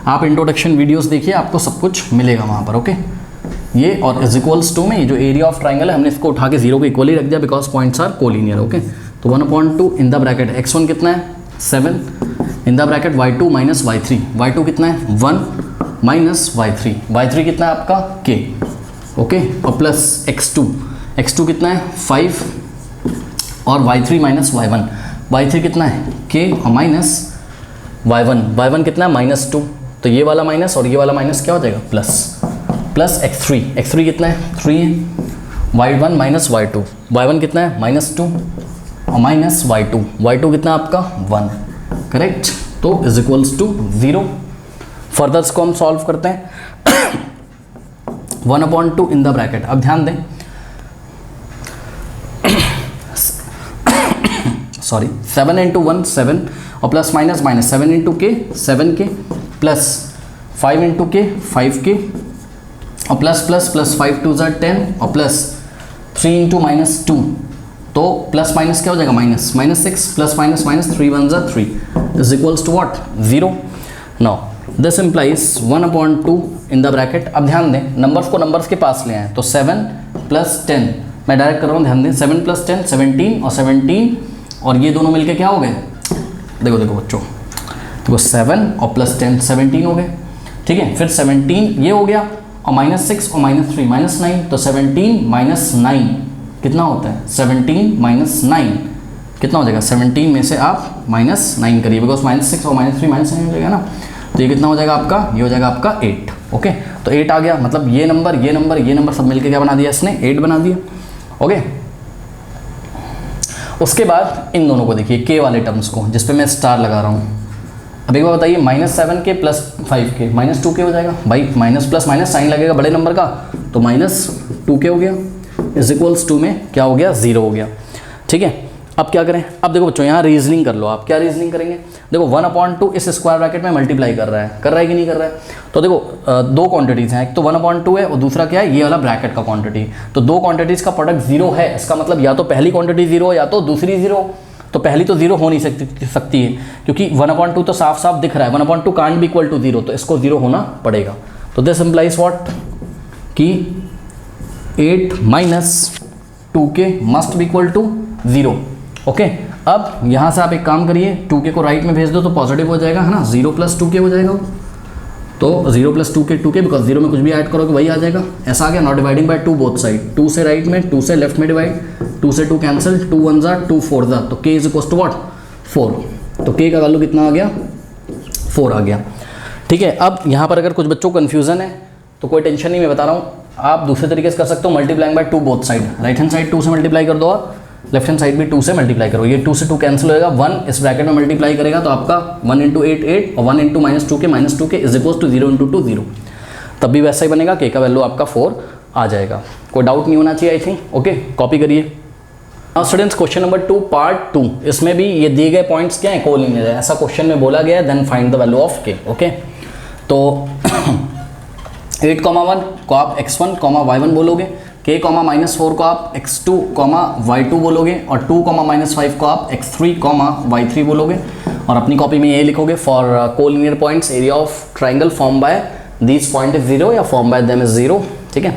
Speaker 1: आप इंट्रोडक्शन वीडियोस देखिए आपको सब कुछ मिलेगा वहाँ पर, ओके। ये और इज इक्वल्स टू में ये जो एरिया ऑफ ट्राइंगल है हमने इसको उठा के 0 के इक्वल ही रख दिया because points are collinear, okay. तो 1/2 इन द ब्रैकेट x1 कितना है 7 इन the bracket y2 minus y3, y2 कितना है 1 माइनस y3 कितना है आपका k, ओके, और प्लस x2 कितना है 5 और y3 माइनस y3 कितना है k और माइनस y1 कितना है -2, तो ये वाला माइनस और ये वाला माइनस क्या हो जाएगा प्लस x3 कितना है 3 है, y1 माइनस y1 कितना है -2 और माइनस y2 कितना है आपका 1, करेक्ट, तो इज इक्वल्स टू 0। फर्दर इसको हम सॉल्व करते हैं 1/2 इन द ब्रैकेट। अब ध्यान दें सॉरी 7 इंटू 1 7 और प्लस माइनस 7 इंटू के 7k प्लस 5 इंटू के 5k और प्लस 5 2 ज़ा 10 और प्लस 3 इंटू -2, तो प्लस माइनस क्या हो जाएगा -6 प्लस माइनस 3 1 ज़ा 3 is equals to what 0। Now this implies 1/2 in the bracket. अब ध्यान दें नंबर्स को नंबर्स के पास ले आए, तो 7 + 10 मैं डायरेक्ट कर रहा हूँ, ध्यान दें 7 + 10 17 और 17 और ये दोनों मिलके क्या हो गए, देखो बच्चों, देखो 7 और प्लस 10 17 हो गए, ठीक है, फिर 17 ये हो गया और -6 और -3 -9, तो 17 - 9 कितना होता है 17 - 9 कितना हो जाएगा, 17 में से आप -9 करिए, बिकॉज -6 और -3 -9 हो जाएगा ना, तो ये कितना हो जाएगा आपका, ये हो जाएगा आपका 8, ओके, तो 8 आ गया, मतलब ये नंबर सब मिलके क्या बना दिया इसने 8 बना दिया, ओके। उसके बाद इन दोनों को देखिए k वाले टर्म्स को, जिस पे मैं स्टार लगा रहा हूँ। अब एक बार बताइए -7k + 5k -2k हो जाएगा, भाई माइनस प्लस माइनस साइन लगेगा बड़े नंबर का, तो -2k हो गया, इज इक्वल्स टू में क्या हो गया 0 हो गया, ठीक है। अब क्या करें, अब देखो बच्चों यहाँ रीजनिंग कर लो, आप क्या रीजनिंग करेंगे, देखो 1/2 इस स्क्वायर ब्रैकेट में मल्टीप्लाई कर रहा है कि नहीं कर रहा है, तो देखो दो क्वांटिटीज़ हैं, एक तो 1/2 है और दूसरा क्या है ये वाला ब्रैकेट का क्वांटिटी, तो दो क्वांटिटीज़ का प्रोडक्ट 0 है, इसका मतलब या तो पहली क्वांटिटी 0 या तो दूसरी 0, तो पहली तो 0 हो नहीं सकती है, क्योंकि 1/2 तो साफ साफ दिख रहा है, 1/2 कांट बी इक्वल टू 0, तो इसको 0 होना पड़ेगा, तो दिस इम्प्लाइज व्हाट कि 8 - 2k must be equal to 0, okay. अब यहाँ से आप एक काम करिए, 2k को राइट में भेज दो तो पॉजिटिव हो जाएगा, है ना, 0 + 2k हो जाएगा, तो 0 + 2k बिकॉज 0 में कुछ भी ऐड करोगे वही आ जाएगा, ऐसा आ गया। Not dividing by 2 both side, 2 से राइट में 2 से लेफ्ट में डिवाइड, 2 से 2 कैंसिल, 2 1 ज़ा 2 4 ज़ा, तो k is equal to what 4, तो k का वैल्यू कितना आ गया 4 आ गया, ठीक है। अब यहाँ पर अगर कुछ बच्चों को कन्फ्यूजन है तो कोई टेंशन नहीं, मैं बता रहा हूँ, आप दूसरे तरीके से कर सकते हो, multiplying by 2 both side, right hand side 2 से मल्टीप्लाई कर दो और लेफ्ट हैंड साइड भी 2 से मल्टीप्लाई करो, ये 2 से 2 कैंसिल होएगा, 1 इस ब्रैकेट में मल्टीप्लाई करेगा तो आपका 1 × 8 8 और 1 × -2k इज इक्वल टू 0 × 2 0, तब भी वैसा ही बनेगा, k का वैल्यू आपका 4 आ जाएगा, कोई डाउट नहीं होना चाहिए आई थिंक, ओके। कॉपी करिए। Now students question number 2 part 2, इसमें भी ये दिए गए पॉइंट्स क्या है कोलिनियर है, ऐसा क्वेश्चन में बोला गया है, then find the value of k, okay. तो 8, 1 को आप x1, y1 बोलोगे, k, -4 को आप x2, y2 बोलोगे, और 2, -5 को आप x3, y3 बोलोगे, और अपनी कॉपी में ये लिखोगे for collinear points area of triangle form by this point is 0 या फॉर्म बाय देम इज 0, ठीक है।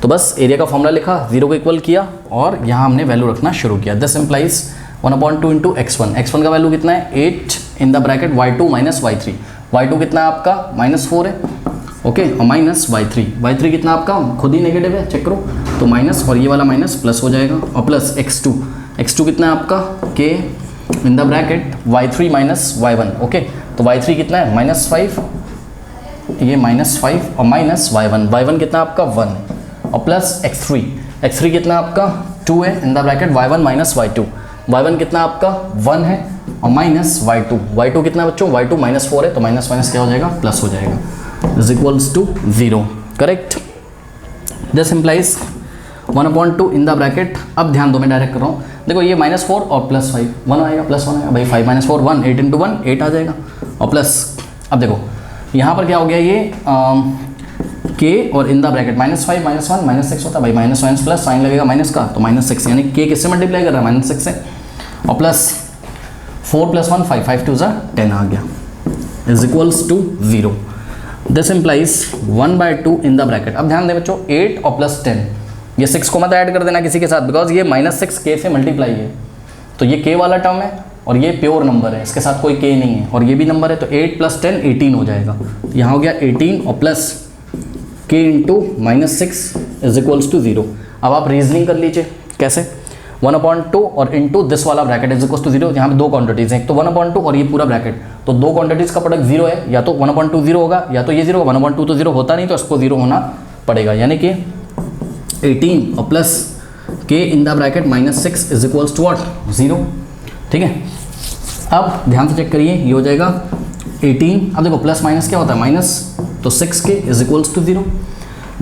Speaker 1: तो बस एरिया का फॉर्मूला लिखा, 0 को इक्वल किया और यहाँ हमने वैल्यू रखना शुरू किया, दिस इम्प्लाइज 1/2 इंटू x1 का वैल्यू कितना है 8 इन the bracket y2 - y3, y2 कितना है आपका -4 है, ओके, और माइनस y3 कितना आपका खुद ही नेगेटिव है, चेक करो, तो माइनस और ये वाला माइनस प्लस हो जाएगा, और प्लस x2 कितना है आपका k in the bracket y3 - y1, okay, तो y3 कितना है -5, ये -5 और माइनस y1 कितना आपका 1 और प्लस x3 कितना आपका 2 है इन द ब्रैकेट y1 - y2 कितना आपका 1 है और माइनस y2 कितना बच्चों y2 -4 है, तो माइनस क्या हो जाएगा प्लस हो जाएगा, is equals to 0, correct. This implies 1/2 in the bracket. अब ध्यान दो मैं डायरेक्ट कर रहा हूँ, देखो ये -4 और +5 1 आएगा, +1 आएगा, भाई 5 - 4 1, 8 × 1 8 आ जाएगा, और प्लस अब देखो यहाँ पर क्या हो गया, ये k और इन द ब्रैकेट -5 -1 -6 होता है, भाई माइनस प्लस साइन लगेगा माइनस का, तो -6 यानी k किससे मल्टीप्लाई कर रहा है -6 से, और प्लस 4 + 1 5 5 2 ज़ा 10 आ गया, is equals to 0। This implies 1/2 in the bracket. अब ध्यान दें बच्चों 8 और प्लस 10, ये 6 को मत ऐड कर देना किसी के साथ, बिकॉज ये -6 k से मल्टीप्लाई है, तो ये k वाला टर्म है और ये प्योर नंबर है, इसके साथ कोई k नहीं है, और ये भी नंबर है, तो 8 + 10 18 हो जाएगा। यहाँ हो गया 18 और plus k into -6 is equals to 0। अब आप रीजनिंग कर लीजिए कैसे, 1/2 और इंटू दिस वाला ब्रैकेट इज इक्वल्स टू 0। यहाँ पे दो क्वांटिटीज हैं, एक तो 1/2 और ये पूरा ब्रैकेट, तो दो क्वांटिटीज का प्रोडक्ट 0 है, या तो 1/2 0 होगा या तो ये 0 होगा। 1/2 तो 0 होता नहीं, तो इसको 0 होना पड़ेगा, यानी कि 18 और plus k in the bracket -6 is equals to what 0। ठीक है, अब ध्यान से चेक करिए, ये हो जाएगा 18, अब देखो प्लस माइनस क्या होता है माइनस, तो 6k is equals to 0।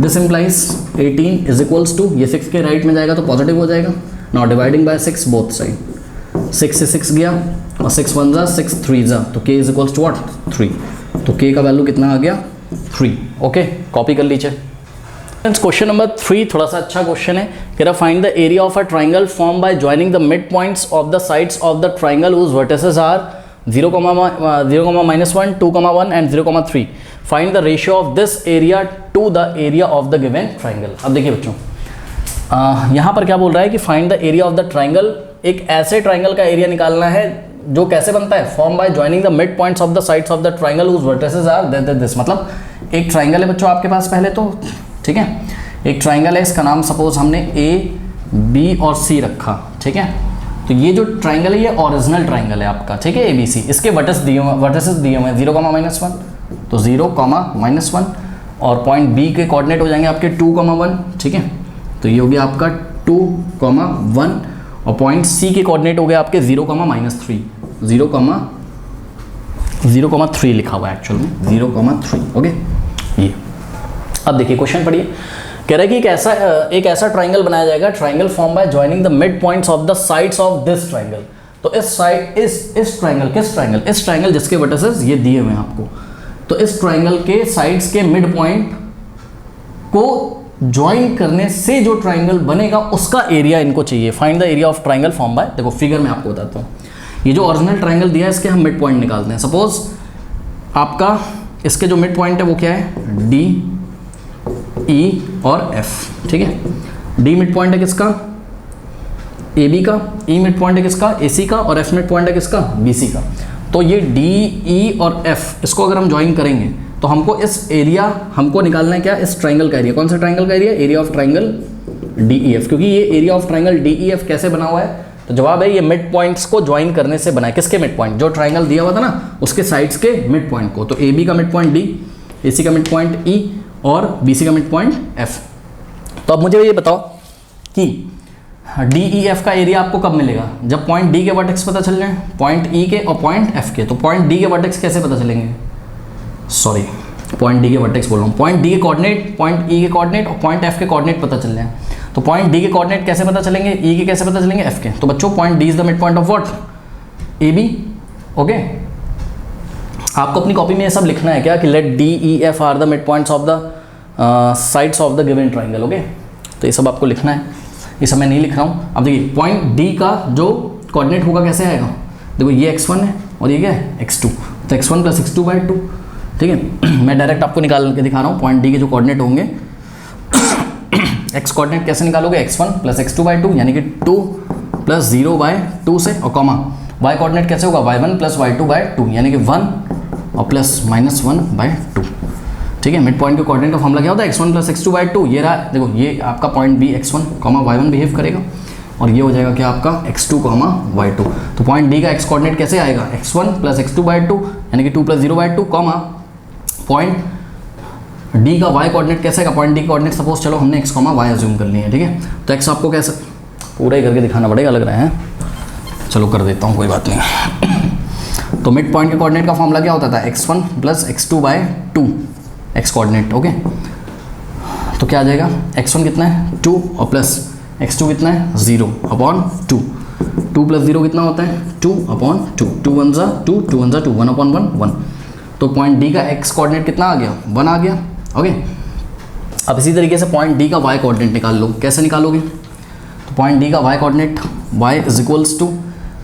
Speaker 1: This implies 18 is equals to, ये 6 के राइट में जाएगा तो पॉजिटिव हो जाएगा। Now dividing by 6 both side, 6 से 6 गया और 6 1 = 6 3 = तो k is equals to what 3, तो k का वैल्यू कितना आ गया 3। ओके, कॉपी कर लीजिए। क्वेश्चन नंबर 3 थोड़ा सा अच्छा क्वेश्चन है, कह रहा find the area of a triangle form by joining the mid points of the sides of the triangle whose vertices are 0, -1, 2, 1 and 0, 3। Find the ratio of this area to the area of the given triangle. अब देखिए बच्चों, यहाँ पर क्या बोल रहा है कि find the area of the triangle, एक ऐसे ट्राइंगल का एरिया निकालना है जो कैसे बनता है, form by joining the mid points of the sides of the triangle whose vertices are this. मतलब एक ट्राइंगल है बच्चों आपके पास पहले तो, ठीक है, एक ट्राइंगल है, इसका नाम सपोज हमने A, B और C रखा, ठीक है। तो ये जो ट्राइंगल है ये ओरिजिनल ट्राइंगल है आपका, ठीक है, ABC। इसके वर्टिसेस दिए हुए हैं 0, -1, तो 0, -1, और पॉइंट B के कोऑर्डिनेट हो जाएंगे आपके 2, 1, ठीक है। तो ये हो गया आपका 2, 1, और पॉइंट C के कोऑर्डिनेट हो गए आपके 0, -3, 0,3 लिखा हुआ है एक्चुअल में 0,3। ओके, ये अब देखिए क्वेश्चन पढ़िए, कह रहा है कि एक ऐसा ट्राइंगल बनाया जाएगा, triangle form by joining the mid points of the sides of this triangle. तो इस साइड इस ट्राइंगल, किस ट्राइंगल, इस ट्राइंगल जिसके वर्टिसेस ये दिए हुए हैं आपको, तो इस ट्राइंगल के साइड्स के मिड पॉइंट को ज्वाइन करने से जो ट्राइंगल बनेगा उसका एरिया इनको चाहिए। Find the area of triangle form bye, देखो फिगर में आपको बताता हूँ, ये जो ओरिजिनल ट्राइंगल दिया है इसके हम मिड पॉइंट निकालते हैं। सपोज आपका इसके जो मिड पॉइंट है वो क्या है, D, E और F, ठीक है। D मिड पॉइंट है किसका, AB का, E मिड पॉइंट है किसका, AC का, और F मिड पॉइंट है किसका, BC का। तो ये D, E और F इसको अगर हम ज्वाइन करेंगे तो हमको इस एरिया हमको निकालना है क्या, इस ट्राइंगल का एरिया। कौन सा ट्राइंगल का area, area of triangle DEF, क्योंकि ये एरिया ऑफ ट्राइंगल DEF कैसे बना हुआ है, तो जवाब है ये मिड पॉइंट्स को ज्वाइन करने से बना है। किसके मिड पॉइंट, जो ट्राइंगल दिया हुआ था ना उसके साइड्स के मिड पॉइंट को। तो AB का मिड पॉइंट D, AC का मिड पॉइंट E और BC का मिड पॉइंट F। तो अब मुझे ये बताओ कि DEF का एरिया आपको कब मिलेगा, जब पॉइंट D के वर्टेक्स पता चल जाए, पॉइंट E के और पॉइंट F के। तो पॉइंट D के वर्टेक्स कैसे पता चलेंगे, सॉरी पॉइंट D के वर्टेक्स बोल रहा हूँ, पॉइंट D के कोऑर्डिनेट, पॉइंट E के कोऑर्डिनेट और पॉइंट F के कोऑर्डिनेट पता चल जाए। तो पॉइंट D के कोऑर्डिनेट कैसे पता चलेंगे, E के कैसे पता चलेंगे, F के। तो बच्चों point D is the mid point of what, AB। Okay, आपको अपनी कॉपी में ये सब लिखना है क्या कि let DEF are the mid points of the sides of the given triangle. Okay, तो ये सब आपको लिखना है, ये सब मैं नहीं लिख रहा हूँ। अब देखिए पॉइंट D का जो कोऑर्डिनेट होगा कैसे आएगा, देखो ये x1 है और ये क्या है x2, तो x1 + x2/2, ठीक है। मैं डायरेक्ट आपको निकाल के दिखा रहा हूँ पॉइंट D के जो कोऑर्डिनेट होंगे। x कोऑर्डिनेट कैसे निकालोगे, x1 + x2/2 यानी कि 2 + 0/2 से, और कॉमा y कोऑर्डिनेट कैसे होगा, y1 + y2/2 यानी कि 1 और +-1/2, ठीक है। मिड पॉइंट के कोऑर्डिनेट का फॉर्मूला क्या होता है, x1 + x2/2। ये रहा, देखो ये आपका point B x1, y1 behave करेगा, और ये हो जाएगा क्या आपका x2, y2। तो पॉइंट D का x कोऑर्डिनेट कैसे आएगा, x1 + x2/2 यानी कि 2 + 0/2, पॉइंट D का y कोऑर्डिनेट कैसे आएगा, पॉइंट D कोऑर्डिनेट सपोज चलो हमने x, y अज्यूम कर लिए हैं, ठीक है। तो x आपको कैसे पूरा ही करके दिखाना पड़ेगा, लग रहा है, चलो कर देता हूँ, कोई बात नहीं। तो मिड पॉइंट के कोऑर्डिनेट का फॉर्मूला क्या होता था, x1 + x2/2 x coordinate. Okay, तो क्या आ जाएगा, x1 कितना है 2 और प्लस x2 कितना है 0/2, 2 + 0 कितना होता है 2/2, 2 1 = 2, 2 1 = 2, 1/1 1। तो पॉइंट D का x कोऑर्डिनेट कितना आ गया, 1 आ गया। ओके, अब इसी तरीके से पॉइंट D का y कोऑर्डिनेट निकाल लो, कैसे निकालोगे, तो पॉइंट D का y coordinate y =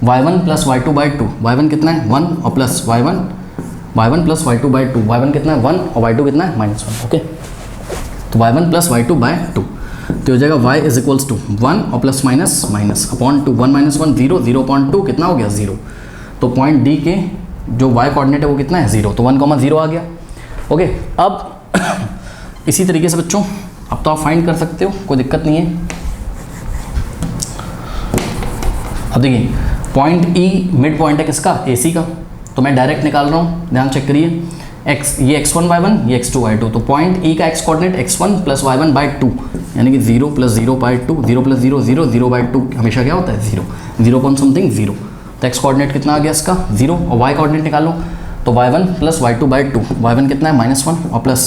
Speaker 1: y1 + y2/2, y1 कितना है 1 और प्लस y1 + y2/2, y1 कितना है 1 और y2 कितना है -1। ओके, तो y1 + y2/2, तो हो जाएगा y = 1 और +-, -2 1 - 1 0, 0/2 कितना हो गया 0। तो पॉइंट डी के जो वाई कोऑर्डिनेट है वो कितना है 0, तो 1,0 आ गया। ओके, अब इसी तरीके से बच्चों अब तो आप फाइंड कर सकते हो, कोई दिक्कत नहीं है। अब देखिए पॉइंट ई मिड पॉइंट है किसका, AC का, तो मैं डायरेक्ट निकाल रहा हूँ, ध्यान चेक करिए। x ये x1 y1 ये x2 y2, तो पॉइंट E का x coordinate x1 plus y1 by 2, यानी कि 0 प्लस 0 बाई 2, 0 प्लस 0 0, 0 बाई 2 हमेशा क्या होता है 0, 0 पॉइंट समथिंग 0, तो x कोऑर्डिनेट कितना आ गया इसका 0, और y कोऑर्डिनेट निकालो तो y1 plus y2 by 2, y1 कितना है -1 और प्लस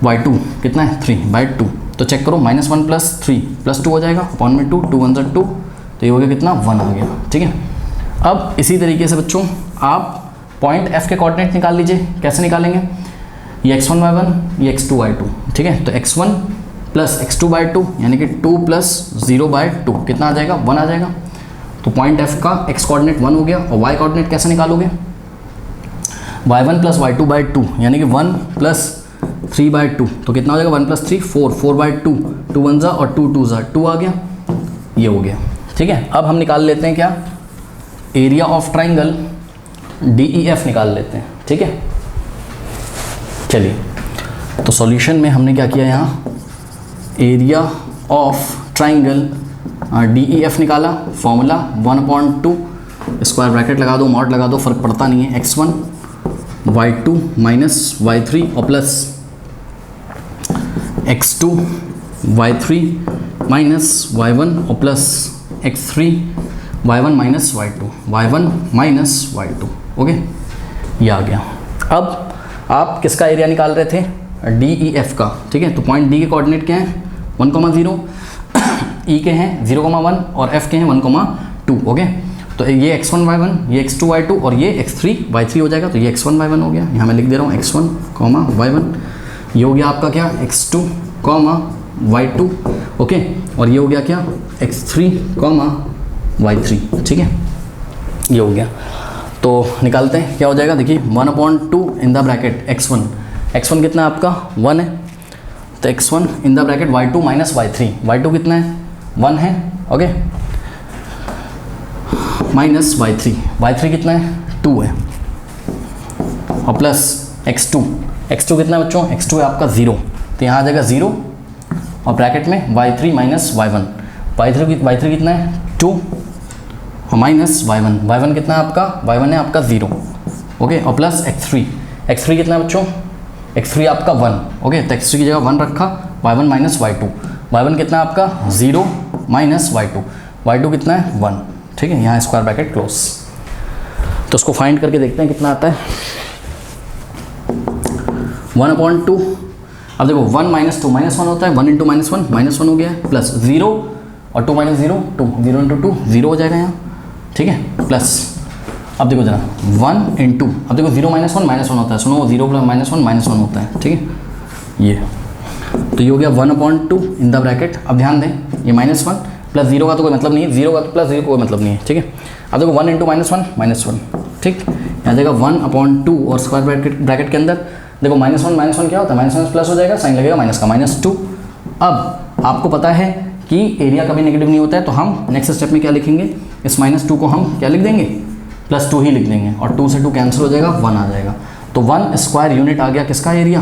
Speaker 1: y2 कितना है 3 बाई 2, तो चेक करो -1 प्लस 3 प्लस 2 हो जाएगा, अपॉन में 2, 2 1 2, तो ये हो गया कितना 1 आ गया। ठीक है, अब इसी तरीके से बच्चों आप पॉइंट F के कोऑर्डिनेट निकाल लीजिए। कैसे निकालेंगे, ये x1 y1 ये x2 y2, ठीक है, तो x1 प्लस x2 बाई 2 यानी कि 2 प्लस 0 बाई 2 कितना आ जाएगा 1 आ जाएगा। तो पॉइंट F का x कोऑर्डिनेट 1 हो गया, और y कोऑर्डिनेट कैसे निकालोगे, y1 प्लस y2 बाई 2 यानी कि 1 प्लस 3 बाई 2, तो कितना हो जाएगा 1 प्लस 3 4, 4 बाई 2, 2 1 और 2 2 2 आ गया, ये हो गया। ठीक है, अब हम निकाल लेते हैं क्या, एरिया ऑफ ट्राइंगल DEF निकाल लेते हैं। ठीक है, चलिए, तो सॉल्यूशन में हमने क्या किया, यहाँ एरिया ऑफ ट्राइंगल DEF निकाला, फॉर्मूला 1/2 स्क्वायर ब्रैकेट लगा दो, मॉड लगा दो, फर्क पड़ता नहीं है, x1 y2 माइनस y3 और plus x2 y3 minus y1 और plus x3 y1 minus y2, y1 minus y2। Okay, ये आ गया। अब आप किसका एरिया निकाल रहे थे, DEF का। ठीक है, तो पॉइंट D के कोऑर्डिनेट क्या हैं 1,0, E के हैं 0,1 और F के हैं 1,2। ओके, तो ये x1 y1 ये x2 y2 और ये x3 y3 हो जाएगा, तो ये x1 y1 हो गया, यहाँ मैं लिख दे रहा हूँ x1 y1, ये हो गया आपका क्या x2 y2। ओके, और ये हो गया क्या x3 y3। ठीक है, ये हो गया। तो निकालते हैं क्या हो जाएगा, देखिए 1/2 इन द ब्रैकेट x1 कितना है आपका 1 है, तो x1 in the bracket y2 minus y2 कितना है 1 है। ओके, माइनस y3 कितना है 2 है, और प्लस x2 कितना है बच्चों, x2 है आपका 0, तो यहाँ आ जाएगा 0 और ब्रैकेट में y3 माइनस y3 कितना है 2 और माइनस y1 कितना है आपका, y1 है आपका 0। ओके, और प्लस x3 कितना है बच्चों, x3 आपका 1। ओके, तो x3 की जगह 1 रखा, y1 माइनस y1 कितना है आपका 0 माइनस y2 कितना है 1। ठीक है, यहाँ स्क्वायर ब्रैकेट क्लोज। तो उसको फाइंड करके देखते हैं कितना आता है, 1/2। अब देखो 1 माइनस 2 -1 होता है, 1 इंटू -1 हो गया है, प्लस 0 और 2 माइनस 0 2, 0 इंटू 2 0 हो जाएगा यहाँ। ठीक है, प्लस अब देखो जरा 1 इंटू, अब देखो 0 -1 होता है, सुनो 0 प्लस -1 होता है। ठीक है, ये तो ये हो गया 1/2 इन द ब्रैकेट। अब ध्यान दें, ये -1 प्लस 0 का तो कोई मतलब नहीं है, 0 का तो प्लस 0 का कोई मतलब नहीं है। ठीक है, अब देखो 1 इंटू -1 ठीक, यहाँ जाएगा 1/2 और स्क्वायर ब्रैकेट के अंदर देखो -1 क्या होता है, -1 प्लस हो जाएगा, साइन लगेगा माइनस का -2। अब आपको पता है कि एरिया कभी नेगेटिव नहीं होता है, तो हम नेक्स्ट स्टेप में क्या लिखेंगे, इस -2 को हम क्या लिख देंगे, +2 ही लिख देंगे, और 2 से 2 कैंसिल हो जाएगा, 1 आ जाएगा। तो 1 स्क्वायर यूनिट आ गया किसका एरिया,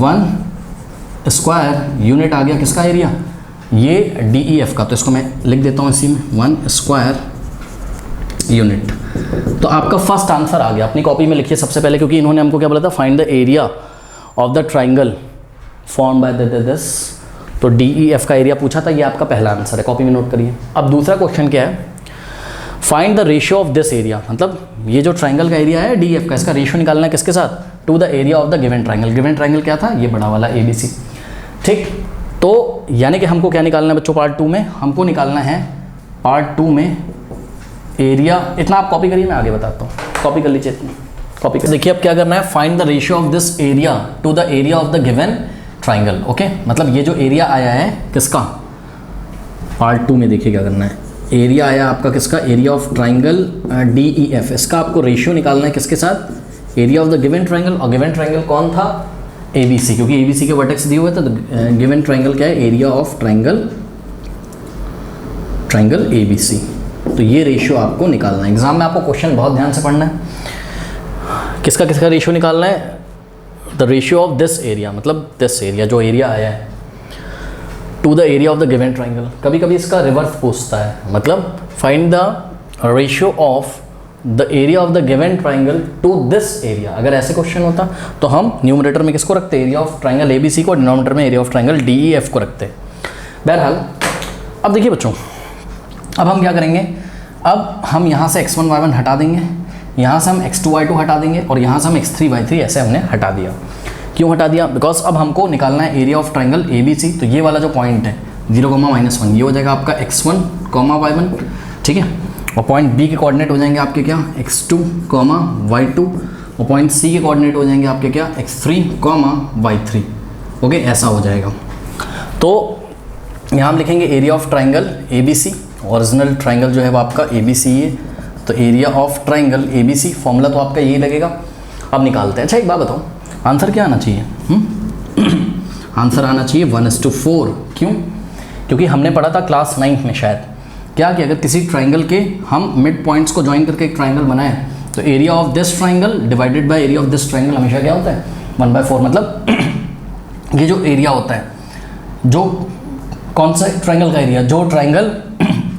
Speaker 1: 1 स्क्वायर यूनिट आ गया किसका एरिया, ये DEF का। तो इसको मैं लिख देता हूँ इसी में 1 स्क्वायर यूनिट। तो आपका फर्स्ट आंसर आ गया, अपनी कॉपी में लिखिए सबसे पहले, क्योंकि इन्होंने हमको क्या बोला था, find the area of the triangle form by this. तो DEF का एरिया पूछा था, ये आपका पहला आंसर है, कॉपी में नोट करिए। अब दूसरा क्वेश्चन क्या है, find the ratio of this area, मतलब ये जो ट्राइंगल का एरिया है DEF का, इसका रेशियो निकालना है किसके साथ, to the area of the given triangle. Given triangle क्या था, ये बड़ा वाला ABC। ठीक, तो यानी कि हमको क्या निकालना है बच्चों, पार्ट 2 में हमको निकालना है, पार्ट 2 में एरिया। इतना आप कॉपी करिए, मैं आगे बताता हूँ, कॉपी कर लीजिए इतना, कॉपी कर। देखिए अब क्या करना है, find the ratio of this area to the area of the given triangle. Okay, मतलब ये जो एरिया आया है किसका, पार्ट 2 में देखिए क्या करना है, एरिया आया आपका किसका, एरिया ऑफ ट्राइंगल DEF, इसका आपको रेशियो निकालना है किसके साथ, area of the given triangle. और गिवन ट्राइंगल कौन था, ABC, क्योंकि ABC के वर्टेक्स दिए हुए थे, तो गिवन ट्राइंगल क्या है, एरिया ऑफ ट्राइंगल ABC। तो ये रेशियो आपको निकालना है। एग्जाम में आपको क्वेश्चन बहुत ध्यान से पढ़ना है। किसका किसका रेशियो निकालना है? The ratio of this area, मतलब दिस एरिया जो एरिया आया है to the area of the given triangle. कभी कभी इसका रिवर्स पूछता है, मतलब find the ratio of the area of the given triangle to this area. अगर ऐसे क्वेश्चन होता तो हम न्यूमरेटर में किसको रखते? एरिया ऑफ ट्राइंगल ABC को, डिनोमिनेटर में एरिया ऑफ ट्राइंगल DEF को रखते। बहरहाल अब देखिए बच्चों, अब हम क्या करेंगे? अब हम यहाँ से x1 y1 हटा देंगे, यहाँ से हम x2 y2 हटा देंगे और यहाँ से हम x3 y3 ऐसे हमने हटा दिया। क्यों हटा दिया? बिकॉज अब हमको निकालना है एरिया ऑफ ट्राइंगल ABC। तो ये वाला जो पॉइंट है 0,-1 ये हो जाएगा आपका x1, y1, ठीक है। और पॉइंट B के कोऑर्डिनेट हो जाएंगे आपके क्या? x2, y2। और पॉइंट C के कोऑर्डिनेट हो जाएंगे आपके क्या? x3, y3। ओके, ऐसा हो जाएगा। तो यहाँ हम लिखेंगे area of triangle ABC। Original triangle जो है वो आपका ABC है, तो area of triangle ABC formula तो आपका यही लगेगा। अब निकालते हैं। अच्छा एक बात बताओ, आंसर क्या आना चाहिए? आंसर आना चाहिए 1:4। क्यों? क्योंकि हमने पढ़ा था क्लास 9th में शायद क्या कि अगर किसी ट्राइंगल के हम मिड पॉइंट्स को ज्वाइन करके एक ट्राइंगल बनाएं तो area of this triangle divided by area of this triangle हमेशा क्या होता है? 1/4। मतलब ये जो एरिया होता है, जो कौन सा ट्राइंगल का एरिया? जो ट्राइंगल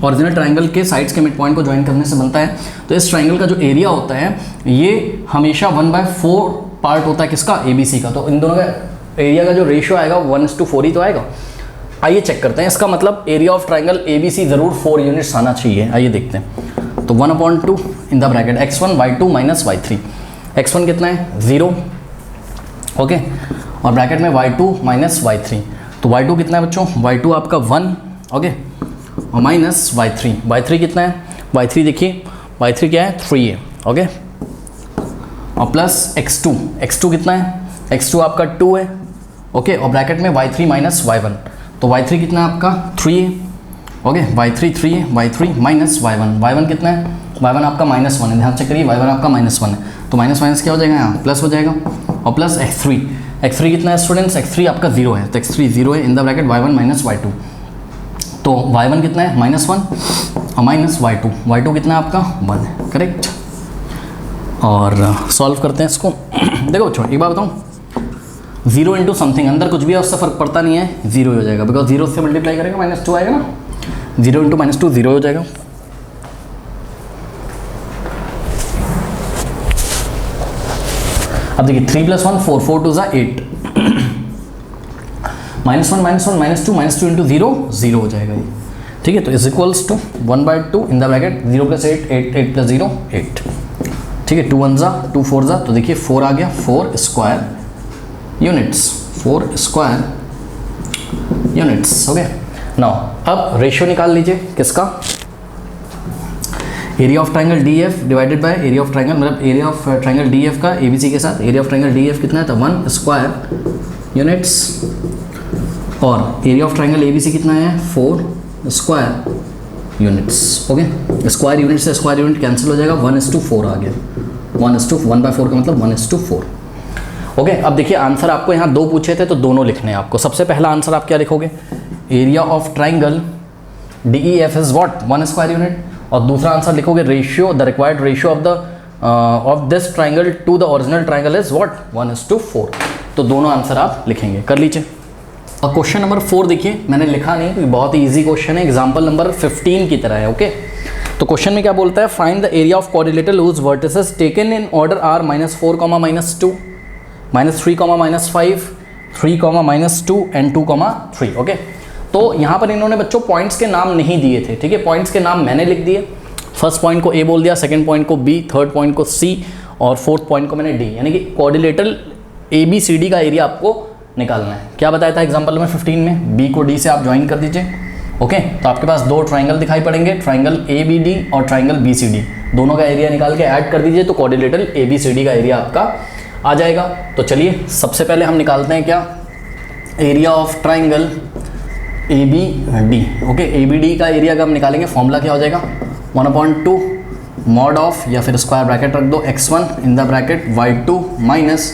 Speaker 1: ओरिजिनल ट्राइंगल के साइड्स के मिड पॉइंट को ज्वाइन करने से बनता है। तो इस ट्राइंगल का जो एरिया होता है ये हमेशा 1/4 पार्ट होता है किसका? ABC का। तो इन दोनों का एरिया का जो रेशियो आएगा 1:4 ही तो आएगा। आइए चेक करते हैं। इसका मतलब एरिया ऑफ ट्राइंगल ABC ज़रूर 4 यूनिट्स आना चाहिए। आइए देखते हैं। तो 1/2 in the bracket x1 y2 minus y3। x1 कितना है? 0, ओके, और ब्रैकेट में y2 माइनस y3। तो y2 कितना है बच्चों? y2 आपका 1, ओके, और माइनस y3 कितना है? y3 देखिए, y3 क्या है? 3 है, ओके, और प्लस x2 कितना है? x2 आपका 2 है, ओके, और ब्रैकेट में y3 माइनस y1। तो y3 कितना है आपका? 3 है, ओके, y3 3 है, y3 माइनस y1 कितना है? y1 आपका -1 है। ध्यान चेक करिए, y1 आपका -1 है, तो माइनस क्या हो जाएगा? यहाँ प्लस हो जाएगा। और प्लस x3 कितना है स्टूडेंट्स? x3 आपका 0 है, तो x3 0 है इन the bracket y1 minus y2। तो y1 कितना है? -1 और माइनस y2 कितना है आपका? 1 है, करेक्ट। और सॉल्व करते हैं इसको। देखो बच्चों एक बात बताऊँ, 0 इंटू समथिंग अंदर कुछ भी है उससे फ़र्क पड़ता नहीं है, 0 हो जाएगा। बिकॉज 0 से मल्टीप्लाई करेगा -2 आएगा ना, 0 इंटू -2 0 हो जाएगा। अब देखिए 3 + 1 4 4 2 8 -1 -2 इंटू 0 0 हो जाएगा ये, ठीक है। तो is equals to 1/2 in the bracket 0 + 8 + 0 8, ठीक है। 2 1 ज़ा 2 4 ज़ा, तो देखिए 4 आ गया, 4 square units, 4 square units, okay. Now अब रेशियो निकाल लीजिए किसका? Area of triangle DF divided by area of triangle, मतलब एरिया ऑफ ट्राइंगल DF का ABC के साथ एरिया ऑफ ट्राइंगल DF कितना है? तो 1 स्क्वायर यूनिट्स, और एरिया ऑफ ट्राइंगल ABC कितना है? 4 square units, okay. Square unit से स्क्वायर यूनिट कैंसिल हो जाएगा, 1:4 आ गया। 1/4 का मतलब 1:4, ओके। अब देखिए आंसर आपको यहाँ 2 पूछे थे तो दोनों लिखने हैं आपको। सबसे पहला आंसर आप क्या लिखोगे? Area of triangle DEF is what? 1 square unit. और दूसरा आंसर लिखोगे ratio, the required ratio of this triangle to the original triangle is what? 1:4। तो दोनों आंसर आप लिखेंगे, कर लीजिए। और क्वेश्चन नंबर 4 देखिए, मैंने लिखा नहीं क्योंकि बहुत ही ईजी क्वेश्चन है, एग्जाम्पल नंबर 15 की तरह है, ओके। तो क्वेश्चन में क्या बोलता है? Find the area of quadrilateral whose vertices taken in order are -4, -2, -3, -5, 3, -2 and 2, 3, okay. तो यहाँ पर इन्होंने बच्चों पॉइंट्स के नाम नहीं दिए थे, ठीक है। पॉइंट्स के नाम मैंने लिख दिए। फर्स्ट पॉइंट को A बोल दिया, सेकंड पॉइंट को B, थर्ड पॉइंट को C और फोर्थ पॉइंट को मैंने D, यानी कि क्वाड्रिलेटरल ABCD का एरिया आपको निकालना है। क्या बताया था एग्जाम्पल नंबर 15 में? B को D से आप ज्वाइन कर दीजिए, ओके। तो आपके पास 2 ट्राइंगल दिखाई पड़ेंगे, ट्राइंगल ABD और ट्राइंगल BCD, दोनों का एरिया निकाल के ऐड कर दीजिए तो क्वाड्रिलेटरल ABCD का एरिया आपका आ जाएगा। तो चलिए सबसे पहले हम निकालते हैं क्या? Area of triangle ABD, okay. ABD का एरिया का हम निकालेंगे, फॉर्मूला क्या हो जाएगा? 1/2 मॉड ऑफ, या फिर स्क्वायर ब्रैकेट रख दो, x1 in the bracket y2 minus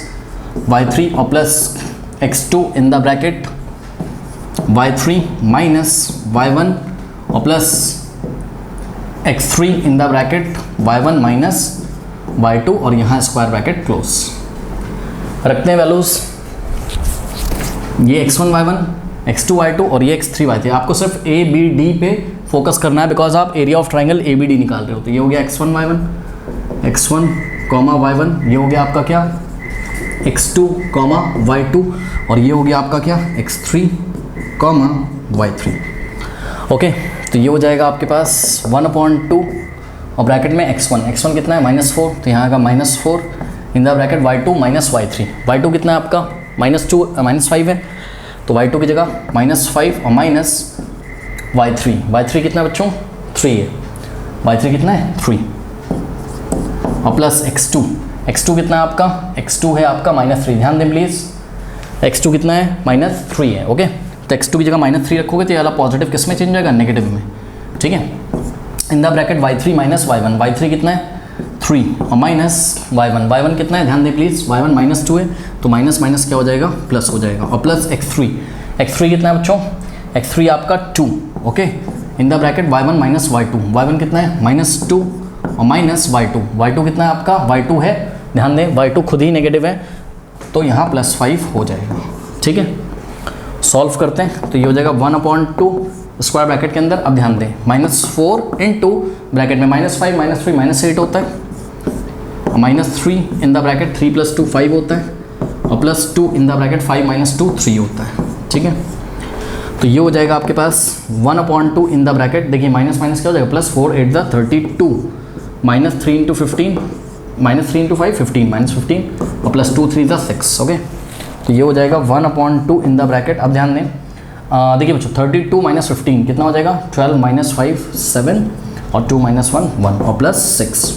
Speaker 1: y3 और plus x2 in the bracket y3 minus y1 और plus x3 in the bracket y1 minus y2 और यहाँ स्क्वायर ब्रैकेट क्लोज। रखते हैं वैल्यूज, ये x1 y1, x2 y2 और ये x3 y3। आपको सिर्फ a b d पे फोकस करना है बिकॉज आप area of triangle A B D निकाल रहे हो। तो ये हो गया x1 y1 ये हो गया आपका क्या x2 y2 और ये हो गया आपका क्या x3 y3। ओके, तो ये हो जाएगा आपके पास 1/2 और ब्रैकेट में x1 कितना है -4, तो यहाँ का -4 इन the bracket y2 minus y2 कितना है आपका -5 है, तो y2 की जगह -5 और माइनस y3 कितना है बच्चों 3 है, y3 कितना है 3 और प्लस x2 कितना है आपका x2 है आपका -3। ध्यान दें प्लीज़, x2 कितना है -3 है। ओके, तो x2 की जगह -3 रखोगे तो ये वाला पॉजिटिव किस में चेंज हो जाएगा, नेगेटिव में। ठीक है, इन the bracket y3 minus y1 कितना है 3 और माइनस y1 कितना है, ध्यान दें प्लीज़, y1 -2 है तो माइनस माइनस क्या हो जाएगा, प्लस हो जाएगा और प्लस x3 कितना है बच्चों, x3 आपका 2। Okay, in the bracket y1 minus y1 कितना है -2 और माइनस y2 कितना है आपका y2 है, ध्यान दें y2 खुद ही नेगेटिव है तो यहाँ +5 हो जाएगा। ठीक है, सॉल्व करते हैं तो ये हो जाएगा 1/2 स्क्वायर ब्रैकेट के अंदर। अब ध्यान दें -4 इंटू ब्रैकेट में -5 -3 -8 होता है और -3 इन द ब्रैकेट 3 + 2 5 होता है और +2 इन द ब्रैकेट 5 - 2 3 होता है। ठीक है, तो ये हो जाएगा आपके पास 1/2 इन द ब्रैकेट, देखिए माइनस माइनस क्या हो जाएगा +4 8 द 32 -3 × 15 -3 × 5 15 -15 और +2 3 द 6। ओके, तो ये हो जाएगा 1/2 इन द ब्रैकेट। अब ध्यान दें, देखिए बच्चों 32 - 15 कितना हो जाएगा 12 - 5 7 और 2 - 1 1 और +6।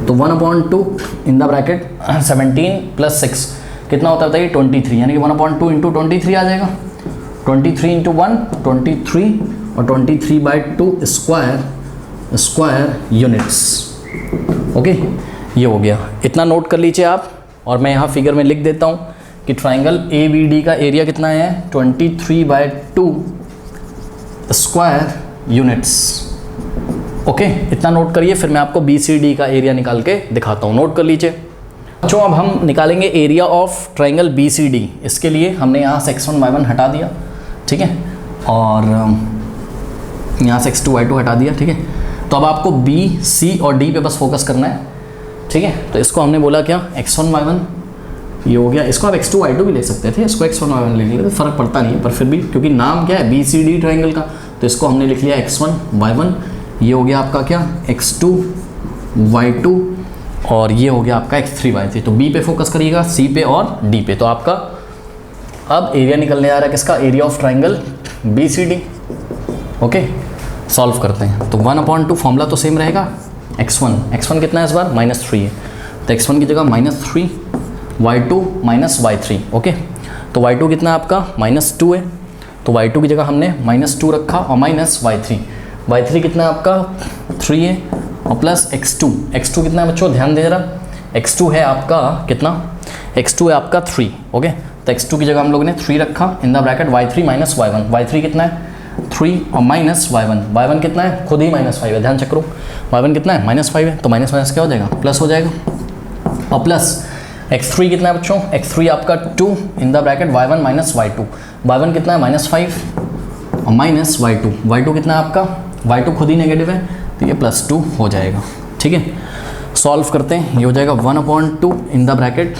Speaker 1: तो 1/2 इन द ब्रैकेट 17 + 6 कितना होता है बताइए 23, यानी कि 1/2 × 23 आ जाएगा। 23 × 1 23 और 23/2 स्क्वायर यूनिट्स। ओके, ये हो गया, इतना नोट कर लीजिए आप और मैं यहाँ फिगर में लिख देता हूँ कि ट्राइंगल ए बी डी का एरिया कितना है 23/2 स्क्वायर यूनिट्स। ओके, इतना नोट करिए, फिर मैं आपको बी सी डी का एरिया निकाल के दिखाता हूँ। नोट कर लीजिए बच्चों, अब हम निकालेंगे area of triangle B C D. इसके लिए हमने यहाँ से x1 y1 हटा दिया, ठीक है, और यहाँ से x2 y2 हटा दिया। ठीक है, तो अब आपको बी सी और डी पे बस फोकस करना है। ठीक है, तो इसको हमने बोला क्या x1 y1 ये हो गया, इसको आप x2 y2 भी ले सकते थे, इसको x1 y1 लिख लेते, फ़र्क पड़ता नहीं है, पर फिर भी क्योंकि नाम क्या है बी सी डी ट्राइंगल का, तो इसको हमने लिख लिया x1 y1। ये हो गया आपका क्या x2 y2 और ये हो गया आपका x3 y3। तो b पे फोकस करिएगा, c पे और d पे। तो आपका अब एरिया निकलने आ रहा है किसका, area of triangle B C D. Okay, solve करते हैं। तो 1/2 फॉर्मूला तो सेम रहेगा, x1 कितना है इस बार -3 है, तो x1 की जगह -3 y2 - y3। ओके, तो y2 कितना आपका -2 है, तो y2 की जगह हमने -2 रखा और माइनस y3 कितना आपका 3 है और प्लस x2 कितना है बच्चों, ध्यान दे जरा, x2 है आपका कितना, x2 है आपका 3। ओके, तो x2 की जगह हम लोगों ने 3 रखा इन द ब्रैकेट y3 - y3 कितना है 3 और माइनस y1 कितना है, खुद ही -5 है, ध्यान चेक करो, y1 कितना है -5 है, तो माइनस माइनस क्या हो जाएगा, प्लस हो जाएगा और प्लस x3 कितना है बच्चों, x3 आपका 2 इन द ब्रैकेट y1 - y1 कितना है -5 और माइनस y2 कितना है आपका, y2 खुद ही नेगेटिव है तो ये +2 हो जाएगा। ठीक है, सॉल्व करते हैं, ये हो जाएगा 1/2 in the bracket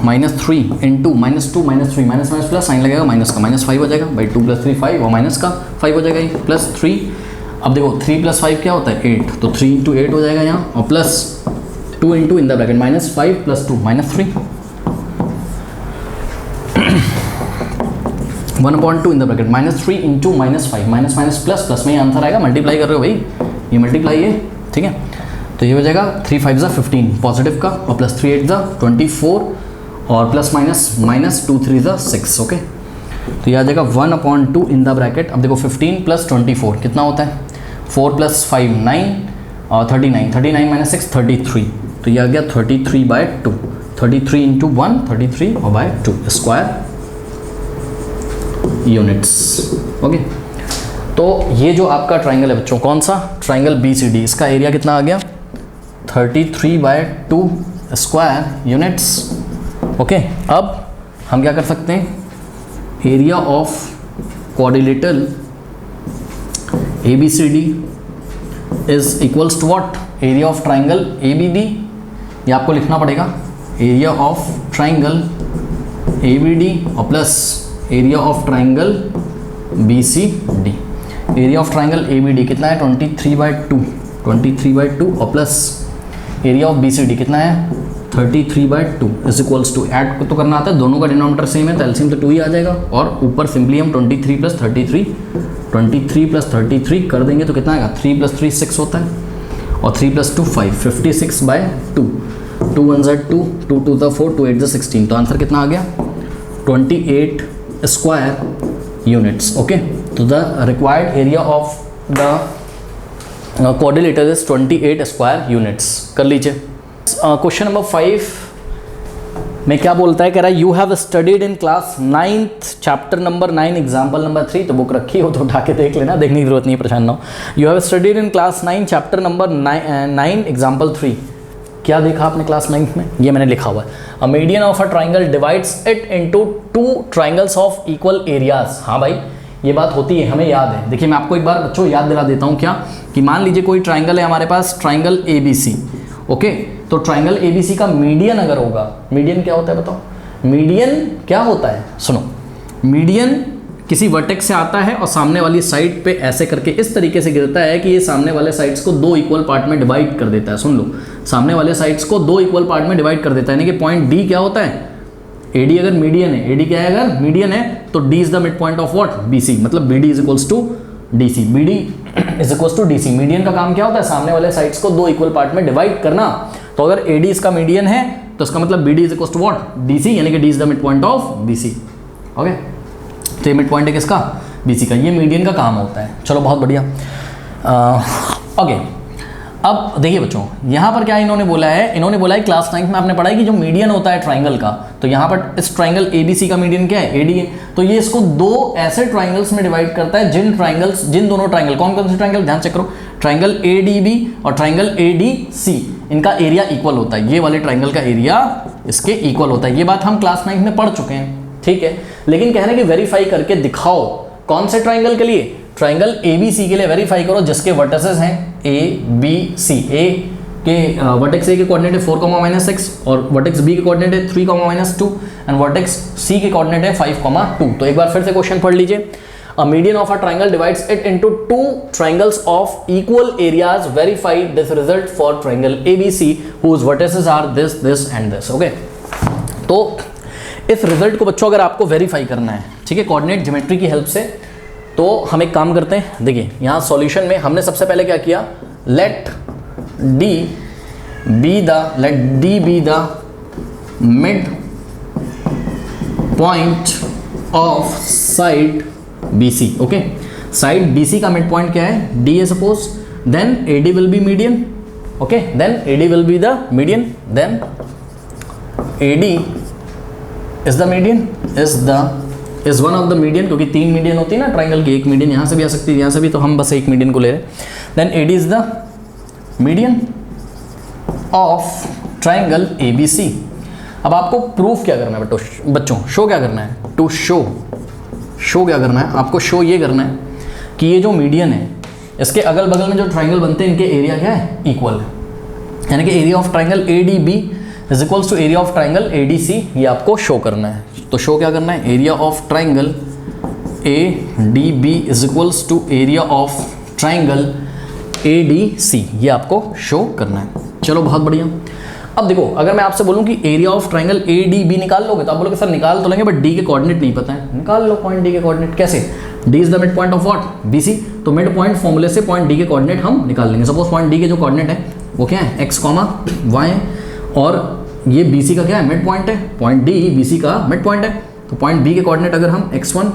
Speaker 1: -3 into -2 -3 minus minus plus sign लगेगा माइनस का, -5 हो जाएगा बाई 2 + 3 5 और माइनस का 5 हो जाएगा, ये +3। अब देखो 3 + 5 क्या होता है 8, तो 3 × 8 हो जाएगा यहाँ और plus 2 into in the bracket -5 + 2 -3 1/2 in the bracket -3 into -5 minus minus plus plus में ही आंसर आएगा, मल्टीप्लाई कर रहे हो भाई, ये मल्टीप्लाई है। ठीक है, तो ये हो जाएगा 3 5 = 15 पॉजिटिव का और प्लस 3 8 = 24 और प्लस माइनस 2 3 = 6। ओके, तो ये आ जाएगा 1/2 इन द ब्रैकेट। अब देखो 15 + 24 कितना होता है, 4 + 5 9 और 39 - 6 33, तो ये आ गया 33/2, 33 इंटू 1 33 और बाय 2 स्क्वायर यूनिट्स। ओके, तो ये जो आपका ट्राइंगल है बच्चों, कौन सा ट्राइंगल BCD, इसका एरिया कितना आ गया 33/2 स्क्वायर यूनिट्स। ओके, अब हम क्या कर सकते हैं, area of quadrilateral ABCD is equals to what, area of triangle ABD, ये आपको लिखना पड़ेगा, एरिया ऑफ ट्राइंगल ABD और plus area of triangle BCD। Area of triangle ABD कितना है 23/2 और प्लस एरिया ऑफ BCD कितना है 33/2 इज इक्वल्स टू, ऐड तो करना आता है, दोनों का डिनोमिनेटर सेम है तो एलसीएम तो 2 ही आ जाएगा, और ऊपर सिंपली हम 23 + 33 कर देंगे तो कितना आएगा 3 + 3 6 होता है, और 3 + 2 5, 56/2, 2 1 = 2, 2 2 = 4, 2 8 = 16, तो आंसर कितना आ गया 28 स्क्वायर यूनिट्स। ओके, तो the required area of the quadrilateral is 28 square units. कर लीजिए। क्वेश्चन नंबर 5 में क्या बोलता है, कह रहा है you have studied in class 9th chapter number 9 example number 3, तो बुक रखी हो तो उठा के देख लेना, देखने की जरूरत नहीं है, परेशान ना हो। You have studied in class 9 chapter number 9 example 3, क्या देखा आपने क्लास 9 में, ये मैंने लिखा हुआ है, अ median of a triangle divides it into 2 triangles of equal areas. हाँ भाई, ये बात होती है, हमें याद है। देखिए मैं आपको एक बार बच्चों याद दिला देता हूँ, क्या कि मान लीजिए कोई ट्राइंगल है हमारे पास, ट्राइंगल ABC। ओके, तो ट्राइंगल ABC का मीडियन अगर होगा, मीडियन क्या होता है बताओ, मीडियन क्या होता है, सुनो, मीडियन किसी वर्टेक्स से आता है और सामने वाली साइड पे ऐसे करके इस तरीके से गिरता है कि ये सामने वाले साइड्स को 2 इक्वल पार्ट में डिवाइड कर देता है। सुन लो, सामने वाले साइड्स को 2 इक्वल पार्ट में डिवाइड कर देता है, यानी कि पॉइंट D क्या होता है, AD अगर मीडियन है, AD क्या है अगर मीडियन है, तो D is the mid point of what BC, मतलब BD is equals to DC, BD is equals to DC। Median का काम क्या होता है, सामने वाले साइड्स को 2 इक्वल पार्ट में डिवाइड करना, तो अगर AD इसका मीडियन है तो इसका मतलब BD is equals to what DC, यानी कि D is the mid point of BC। Okay, तो ये मिड पॉइंट है किसका, BC का, ये मीडियन का काम होता है। चलो बहुत बढ़िया। ओके, अब देखिए बच्चों, यहाँ पर क्या इन्होंने बोला है, इन्होंने बोला है क्लास 9 में आपने पढ़ा है कि जो मीडियन होता है ट्राइंगल का, तो यहाँ पर इस ट्राइंगल ABC का मीडियन क्या है, AD है, तो ये इसको 2 ऐसे ट्राइंगल्स में डिवाइड करता है जिन दोनों ट्राइंगल, कौन कौन से ट्राइंगल, ध्यान चेक करो, ट्राइंगल ADB और ट्राइंगल ADC, इनका एरिया इक्वल होता है, ये वाले ट्राइंगल का एरिया इसके इक्वल होता है। ये बात हम क्लास 9 में पढ़ चुके हैं, ठीक है, लेकिन कहने की वेरीफाई करके दिखाओ, कौन से ट्राइंगल के लिए, ट्राइंगल ABC के लिए वेरीफाई करो जिसके वर्टिसेस हैं ABC। A के वर्टेक्स A के कोऑर्डिनेट है 4, -6 और वर्टेक्स B के कोऑर्डिनेट है 3, -2 एंड वर्टेक्स C के कोऑर्डिनेट है 5, 2। तो एक बार फिर से क्वेश्चन पढ़ लीजिए, a median of a triangle divides it into 2 triangles of equal areas, verify this result for triangle ABC whose vertices are this this and this. Okay, तो इस रिजल्ट को बच्चों अगर आपको वेरीफाई करना है, ठीक है, कोऑर्डिनेट ज्योमेट्री की हेल्प से, तो हम एक काम करते हैं, देखिए यहाँ सॉल्यूशन में हमने सबसे पहले क्या किया, लेट D be the mid point of side BC। Okay, side BC का मिड पॉइंट क्या है, D है suppose, then AD will be median। Okay, then AD will be the median, then AD is the median, is one of the median, क्योंकि 3 मीडियन होती है ना ट्राइंगल की, एक मीडियन यहाँ से भी आ सकती है, यहाँ से भी, तो हम बस एक मीडियन को ले रहे हैं। Then AD is the median of triangle ABC। अब आपको प्रूफ क्या करना है बच्चों, शो क्या करना है, टू शो क्या करना है आपको, शो ये करना है कि ये जो मीडियन है इसके अगल बगल में जो ट्राइंगल बनते हैं इनके एरिया क्या है, इक्वल है, यानी कि area of triangle ADB is equals to area of triangle ADC, ये आपको शो करना है। तो शो क्या करना है, area of triangle ADB is equals to area of triangle ADC, ये आपको शो करना है। चलो बहुत बढ़िया। अब देखो, अगर मैं आपसे बोलूं कि एरिया ऑफ ट्राइंगल ADB निकाल लोगे, तो आप बोलोगे सर निकाल तो लेंगे बट D के कोऑर्डिनेट नहीं पता है। निकाल लो पॉइंट D के कोऑर्डिनेट, कैसे, D is the mid point of what BC, तो मिड पॉइंट फॉर्मूले से पॉइंट D के कोऑर्डिनेट हम निकाल लेंगे। सपोज पॉइंट D के जो कोऑर्डिनेट है वो क्या है, x, y है, और ये BC का क्या है, मिड पॉइंट है, पॉइंट D BC का मिड पॉइंट है, तो पॉइंट B के कोऑर्डिनेट अगर हम x1,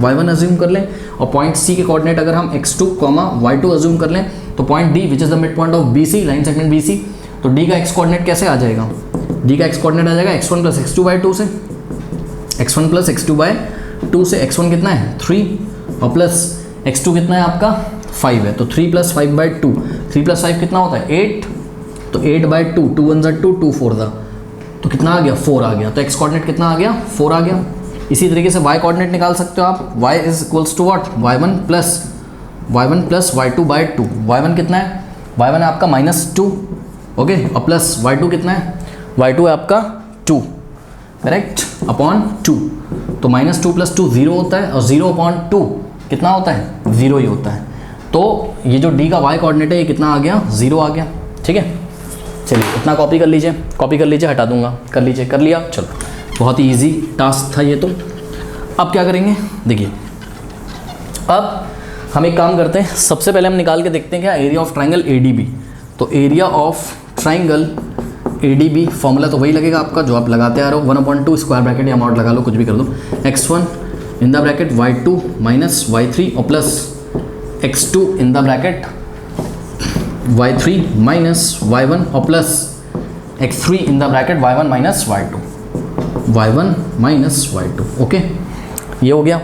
Speaker 1: y1 अज्यूम कर लें, और पॉइंट C के कोऑर्डिनेट अगर हम x2, y2 अज्यूम कर लें, तो point D which is the mid point of BC, line segment BC, तो D का x कोऑर्डिनेट कैसे आ जाएगा, D का x कोऑर्डिनेट आ जाएगा x1 + x2/2 से, x1 + x2/2 से, x1 कितना है 3 और प्लस x2 कितना है आपका 5 है, तो 3 + 5/2, 3 + 5 कितना होता है 8, तो 8/2, 2 1 = 2, 2 4 दा, तो कितना आ गया 4 आ गया, तो x कोऑर्डिनेट कितना आ गया 4 आ गया। इसी तरीके से y कोऑर्डिनेट निकाल सकते हो आप, y = what y1 + y2/2, y1 कितना है, y1 है आपका -2, ओके, और प्लस y2 कितना है, y2 है आपका 2, करेक्ट, अपॉन 2, तो -2 + 2 0 होता है, और 0/2 कितना होता है 0 ही होता है। तो ये जो d का y कोऑर्डिनेट है ये कितना आ गया 0 आ गया, ठीक है। चलिए इतना कॉपी कर लीजिए, हटा दूंगा, कर लीजिए, कर लिया, चलो बहुत ही ईजी टास्क था ये। तो अब क्या करेंगे, देखिए अब हम एक काम करते हैं, सबसे पहले हम निकाल के देखते हैं क्या एरिया ऑफ ट्राइंगल ADB। तो area of triangle ADB formula तो वही लगेगा आपका जो आप लगाते आ रहे हो, 1/2 स्क्वायर ब्रैकेट या मॉड लगा लो, कुछ भी कर दो, x1 in the bracket y2 minus y3 और plus x2 in the bracket y3 minus y1 और plus x3 in the bracket y1 minus y2, okay, ये हो गया।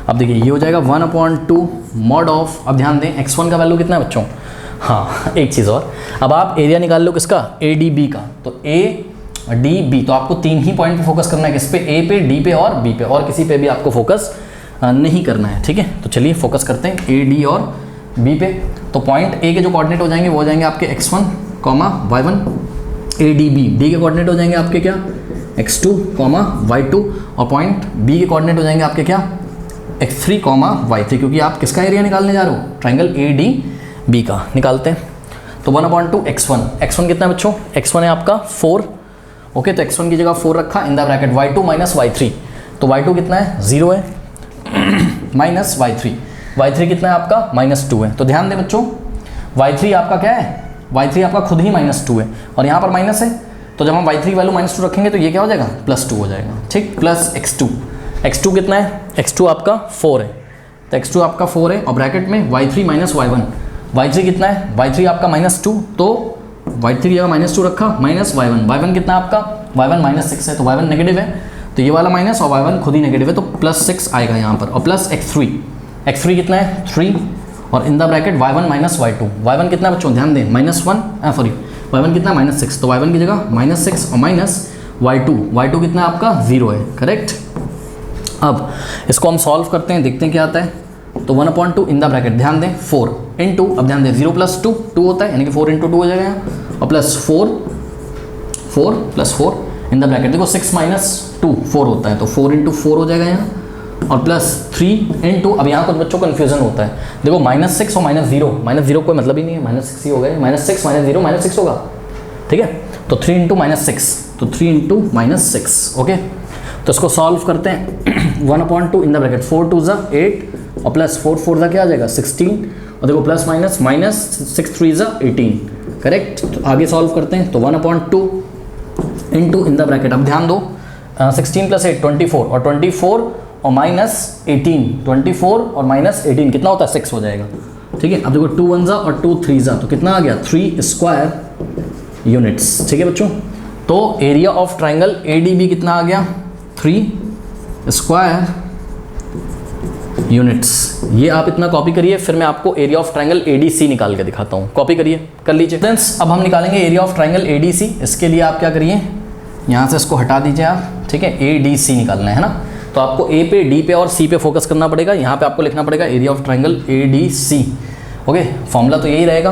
Speaker 1: अब देखिए ये हो जाएगा 1/2 मॉड ऑफ, अब ध्यान दें x1 का वैल्यू कितना है बच्चों, हाँ एक चीज़ और, अब आप एरिया निकाल लो किसका ADB का, तो ADB, तो आपको 3 ही पॉइंट पे फोकस करना है, किस पे, A पे, D पे और B पे, और किसी पे भी आपको फोकस नहीं करना है, ठीक है। तो चलिए फोकस करते हैं AD और B पे। तो पॉइंट A के जो कोऑर्डिनेट हो जाएंगे वो हो जाएंगे आपके x1, y1, ADB, D के कोऑर्डिनेट हो जाएंगे आपके क्या x2, y2, और पॉइंट B के कोऑर्डिनेट हो जाएंगे आपके क्या x3, y3, क्योंकि आप किसका एरिया निकालने जा रहे हो, ट्राइंगल ADB का निकालते हैं। तो 1/2 x1 कितना है बच्चों, x1 है आपका 4, ओके, तो x1 की जगह 4 रखा, इन the bracket y2 minus y3, तो y2 कितना है 0 है, माइनस y3 कितना है आपका -2 है। तो ध्यान दें बच्चों y3 आपका क्या है, y3 आपका खुद ही -2 है, और यहाँ पर माइनस है, तो जब हम y3 वैल्यू -2 रखेंगे तो ये क्या हो जाएगा +2 हो जाएगा, ठीक, प्लस x2 कितना है, x2 आपका 4 है, तो x2 आपका 4 है, और ब्रैकेट में y3 माइनस y3 कितना है, y3 आपका -2, तो y3 की जगह -2 रखा, माइनस y1 कितना है आपका, y1 -6 है, तो y1 नेगेटिव है, तो ये वाला माइनस और y1 खुद ही नेगेटिव है, तो +6 आएगा यहाँ पर, और प्लस x3 कितना है 3, और इन the bracket y1 minus y1 कितना बच्चों, ध्यान दें y1 कितना -6, तो y1 की जगह -6 और माइनस y2 कितना आपका 0 है, करेक्ट। अब इसको हम सॉल्व करते हैं, देखते हैं क्या आता है। तो 1/2 इन द ब्रैकेट, ध्यान दें 4 इंटू, अब ध्यान दें 0 + 2 होता है, यानी कि 4 × 2 हो जाएगा यहाँ, और प्लस 4 + 4 इन द ब्रैकेट, देखो 6 - 2 4 होता है, तो 4 × 4 हो जाएगा यहाँ, और प्लस 3 इंटू, अब यहाँ कुछ बच्चों को कन्फ्यूजन होता है, देखो -6 और -0 कोई मतलब ही नहीं है, -6 ही हो गया, -6 - 0 -6 होगा, ठीक है। तो 3 × -6, तो 3 × -6, ओके। तो इसको सॉल्व करते हैं, 1/2 इन द ब्रैकेट 4 2 = 8, और प्लस 4 4 दा क्या आ जाएगा 16, और देखो प्लस माइनस 6 3 = 18, करेक्ट। तो आगे सॉल्व करते हैं, तो 1/2 इंटू इन द ब्रैकेट, अब ध्यान दो 16 + 8 24, और 24 और -18, 24 और -18 कितना होता है 6 हो जाएगा, ठीक है। अब देखो 2 1 और 2 3 तो कितना आ गया 3 स्क्वायर यूनिट्स, ठीक है बच्चों। तो एरिया ऑफ ट्राइंगल ADB कितना आ गया 3 स्क्वायर यूनिट्स। ये आप इतना कॉपी करिए, फिर मैं आपको एरिया ऑफ ट्राइंगल ADC निकाल के दिखाता हूँ, कॉपी करिए, कर लीजिए फ्रेंड्स। अब हम निकालेंगे एरिया ऑफ ट्राइंगल ADC। इसके लिए आप क्या करिए, यहाँ से इसको हटा दीजिए आप, ठीक है, ADC निकालना है ना, तो आपको A पे, D पे और C पे फोकस करना पड़ेगा। यहाँ पे आपको लिखना पड़ेगा area of triangle ADC, okay. Formula तो यही रहेगा।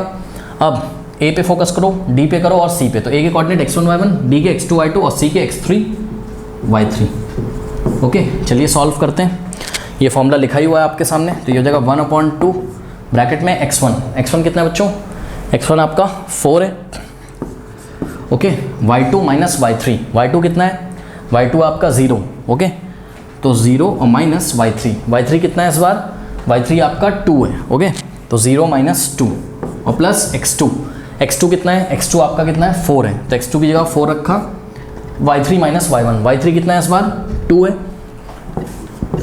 Speaker 1: अब A पे फोकस करो, D पे करो और C पे, तो A के कोऑर्डिनेट x1 y1, D के x2 y2 और C के x3 y3, ओके। चलिए सॉल्व करते हैं, ये फॉर्मूला लिखा ही हुआ है आपके सामने। तो ये हो जाएगा 1/2 ब्रैकेट में x1 कितना है बच्चों, x1 आपका 4 है, ओके। y2 माइनस y2 कितना है, y2 आपका 0, ओके। तो 0 और माइनस y3 कितना है इस बार, y3 आपका 2 है, ओके। तो 0 - 2 और प्लस x2 कितना है, x2 आपका कितना है 4 है, तो x2 की जगह 4 रखा, y3 माइनस y1 कितना है इस बार 2 है,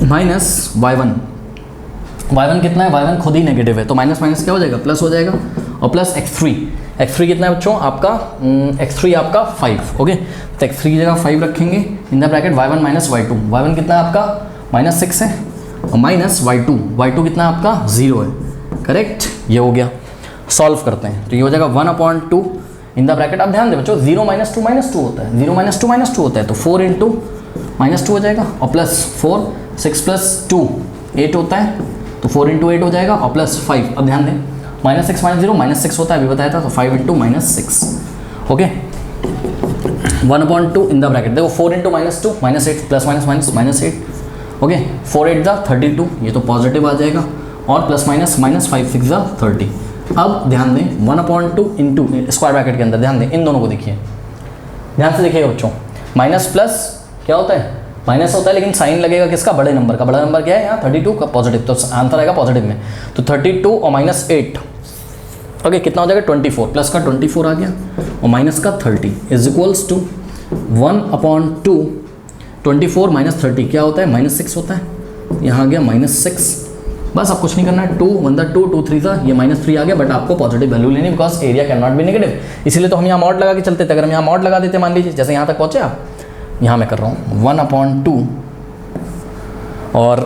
Speaker 1: माइनस y1 कितना है, y1 खुद ही नेगेटिव है, तो माइनस क्या हो जाएगा प्लस हो जाएगा, और प्लस x3 कितना है बच्चों आपका, x3 आपका 5, ओके। तो x3 की जगह 5 रखेंगे, इन the bracket y1 minus y2 कितना है आपका -6 है, और माइनस y2, y2 कितना है आपका 0 है, करेक्ट। ये हो गया, सॉल्व करते हैं तो ये हो जाएगा 1/2 इन द ब्रैकेट। अब ध्यान दे बच्चों 0 - 2 - 2 होता है, 0 - 2 - 2 होता है, तो 4 × -2 हो जाएगा और प्लस 4, 6 + 2 8 होता है, तो 4 × 8 हो जाएगा और प्लस 5। अब ध्यान दें -6 - 0 -6 होता है, अभी बताया था, तो 5 × -6 ओके 1/2 इन द ब्रैकेट। देखो 4 × -2 -8 प्लस माइनस -8 ओके 4 8 = 32, ये तो पॉजिटिव आ जाएगा और प्लस माइनस -5 6 = 30। अब ध्यान दें 1/2 इंटू स्क्वायर ब्रैकेट के अंदर, ध्यान दें इन दोनों को देखिए, ध्यान से देखिएगा बच्चों, माइनस प्लस क्या होता है, माइनस होता है, लेकिन साइन लगेगा किसका, बड़े नंबर का। बड़ा नंबर क्या है यहाँ 32 का, पॉजिटिव, तो आंसर आएगा पॉजिटिव में। तो 32 और -8 ओके कितना हो जाएगा 24, प्लस का 24 आ गया और माइनस का 30 इज इक्वल्स टू 1/2 24 - 30 क्या होता है -6 होता है, यहाँ आ गया -6। बस अब कुछ नहीं करना है, 2 1 2 2 3 ये -3 आ गया, बट आपको पॉजिटिव वैल्यू लेनी, because area can not be negative, इसीलिए तो हम यहाँ मॉड लगा के चलते थे। अगर हम यहाँ मॉड लगा देते, मान लीजिए जैसे यहाँ तक पहुँचे आप, यहाँ मैं कर रहा हूँ 1/2 और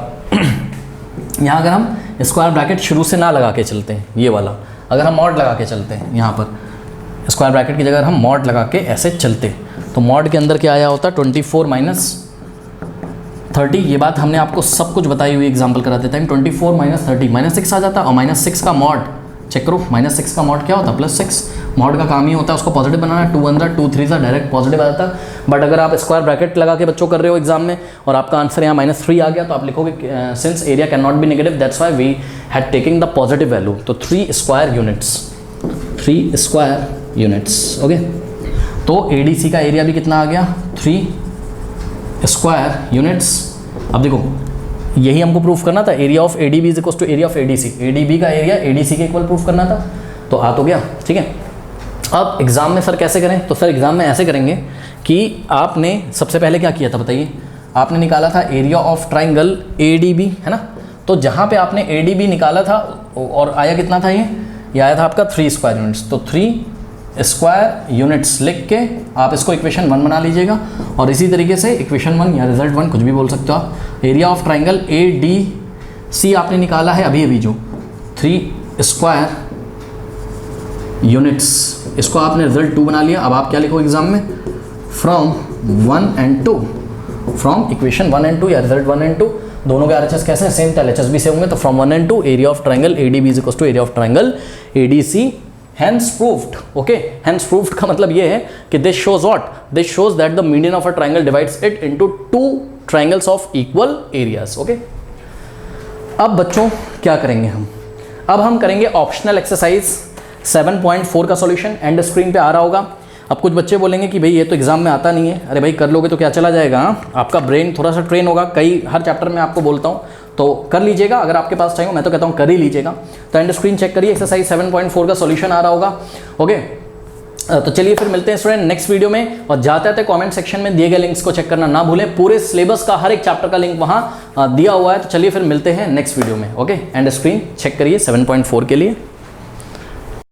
Speaker 1: यहाँ अगर हम स्क्वायर ब्रैकेट शुरू से ना लगा के चलते हैं, ये वाला अगर हम मॉड लगा के चलते हैं, यहाँ पर स्क्वायर ब्रैकेट की जगह हम मॉड लगा के ऐसे चलते, तो मॉड के अंदर क्या आया होता 24 - 30, ये बात हमने आपको सब कुछ बताई हुई एग्जाम्पल कराते टाइम। 24 - 30 -6 आ जाता, और -6 का मॉड चेक करो, -6 का मॉड क्या होता +6। मॉड का काम ही होता है उसको पॉजिटिव बनाना, 2 1 2 3 डायरेक्ट पॉजिटिव आ जाता। बट अगर आप स्क्वायर ब्रैकेट लगा के बच्चों कर रहे हो एग्जाम में और आपका आंसर यहाँ -3 आ गया, तो आप लिखोगे since area can not be negative that's why we had taking the positive value, तो 3 स्क्वायर यूनिट्स ओके। तो ADC का एरिया भी कितना आ गया 3 स्क्वायर यूनिट्स। अब देखो यही हमको प्रूफ करना था, area of ADB is equal to area of ADC, ADB का एरिया ADC के इक्वल प्रूफ करना था, तो आ तो गया, ठीक है। अब एग्जाम में सर कैसे करें, तो सर एग्जाम में ऐसे करेंगे कि आपने सबसे पहले क्या किया था बताइए, आपने निकाला था एरिया ऑफ ट्राइंगल ADB है ना, तो जहाँ पे आपने ADB निकाला था और आया कितना था, ये आया था आपका 3 स्क्वायर यूनिट्स, तो 3 स्क्वायर यूनिट्स लिख के आप इसको इक्वेशन 1 बना लीजिएगा। और इसी तरीके से इक्वेशन 1 या रिजल्ट 1 कुछ भी बोल सकते हो आप। एरिया ऑफ ट्राइंगल ADC आपने निकाला है अभी जो 3 स्क्वायर यूनिट्स, इसको आपने रिजल्ट 2 बना लिया। अब आप क्या लिखो एग्जाम में, from 1 and 2, from equation 1 and 2 या रिजल्ट 1 and 2 दोनों के RHS कैसे हैं, सेम LHS भी से होंगे, तो from 1 and 2 area of triangle ADB is equal to area of triangle ADC। Hence proved, okay? Hence proved का मतलब ये है कि this shows what? This shows that the median of a triangle divides it into 2 triangles of equal areas, okay? अब बच्चों क्या करेंगे हम, अब हम करेंगे ऑप्शनल एक्सरसाइज 7.4 का सॉल्यूशन, एंड स्क्रीन पे आ रहा होगा। अब कुछ बच्चे बोलेंगे कि भाई ये तो एग्जाम में आता नहीं है, अरे भाई कर लोगे तो क्या चला जाएगा, आपका ब्रेन थोड़ा सा ट्रेन होगा, हर चैप्टर में आपको बोलता हूँ, तो कर लीजिएगा अगर आपके पास टाइम हो, मैं तो कहता हूँ कर ही लीजिएगा। तो एंड स्क्रीन चेक करिए, एक्सरसाइज 7.4 का सॉल्यूशन आ रहा होगा, ओके। तो चलिए फिर मिलते हैं स्टूडेंट नेक्स्ट वीडियो में, और जाते थे कमेंट सेक्शन में दिए गए लिंक्स को चेक करना ना भूलें, पूरे सिलेबस का हर एक चैप्टर का लिंक वहाँ दिया हुआ है। तो चलिए फिर मिलते हैं नेक्स्ट वीडियो में, ओके। एंड स्क्रीन चेक करिए 7.4 के लिए।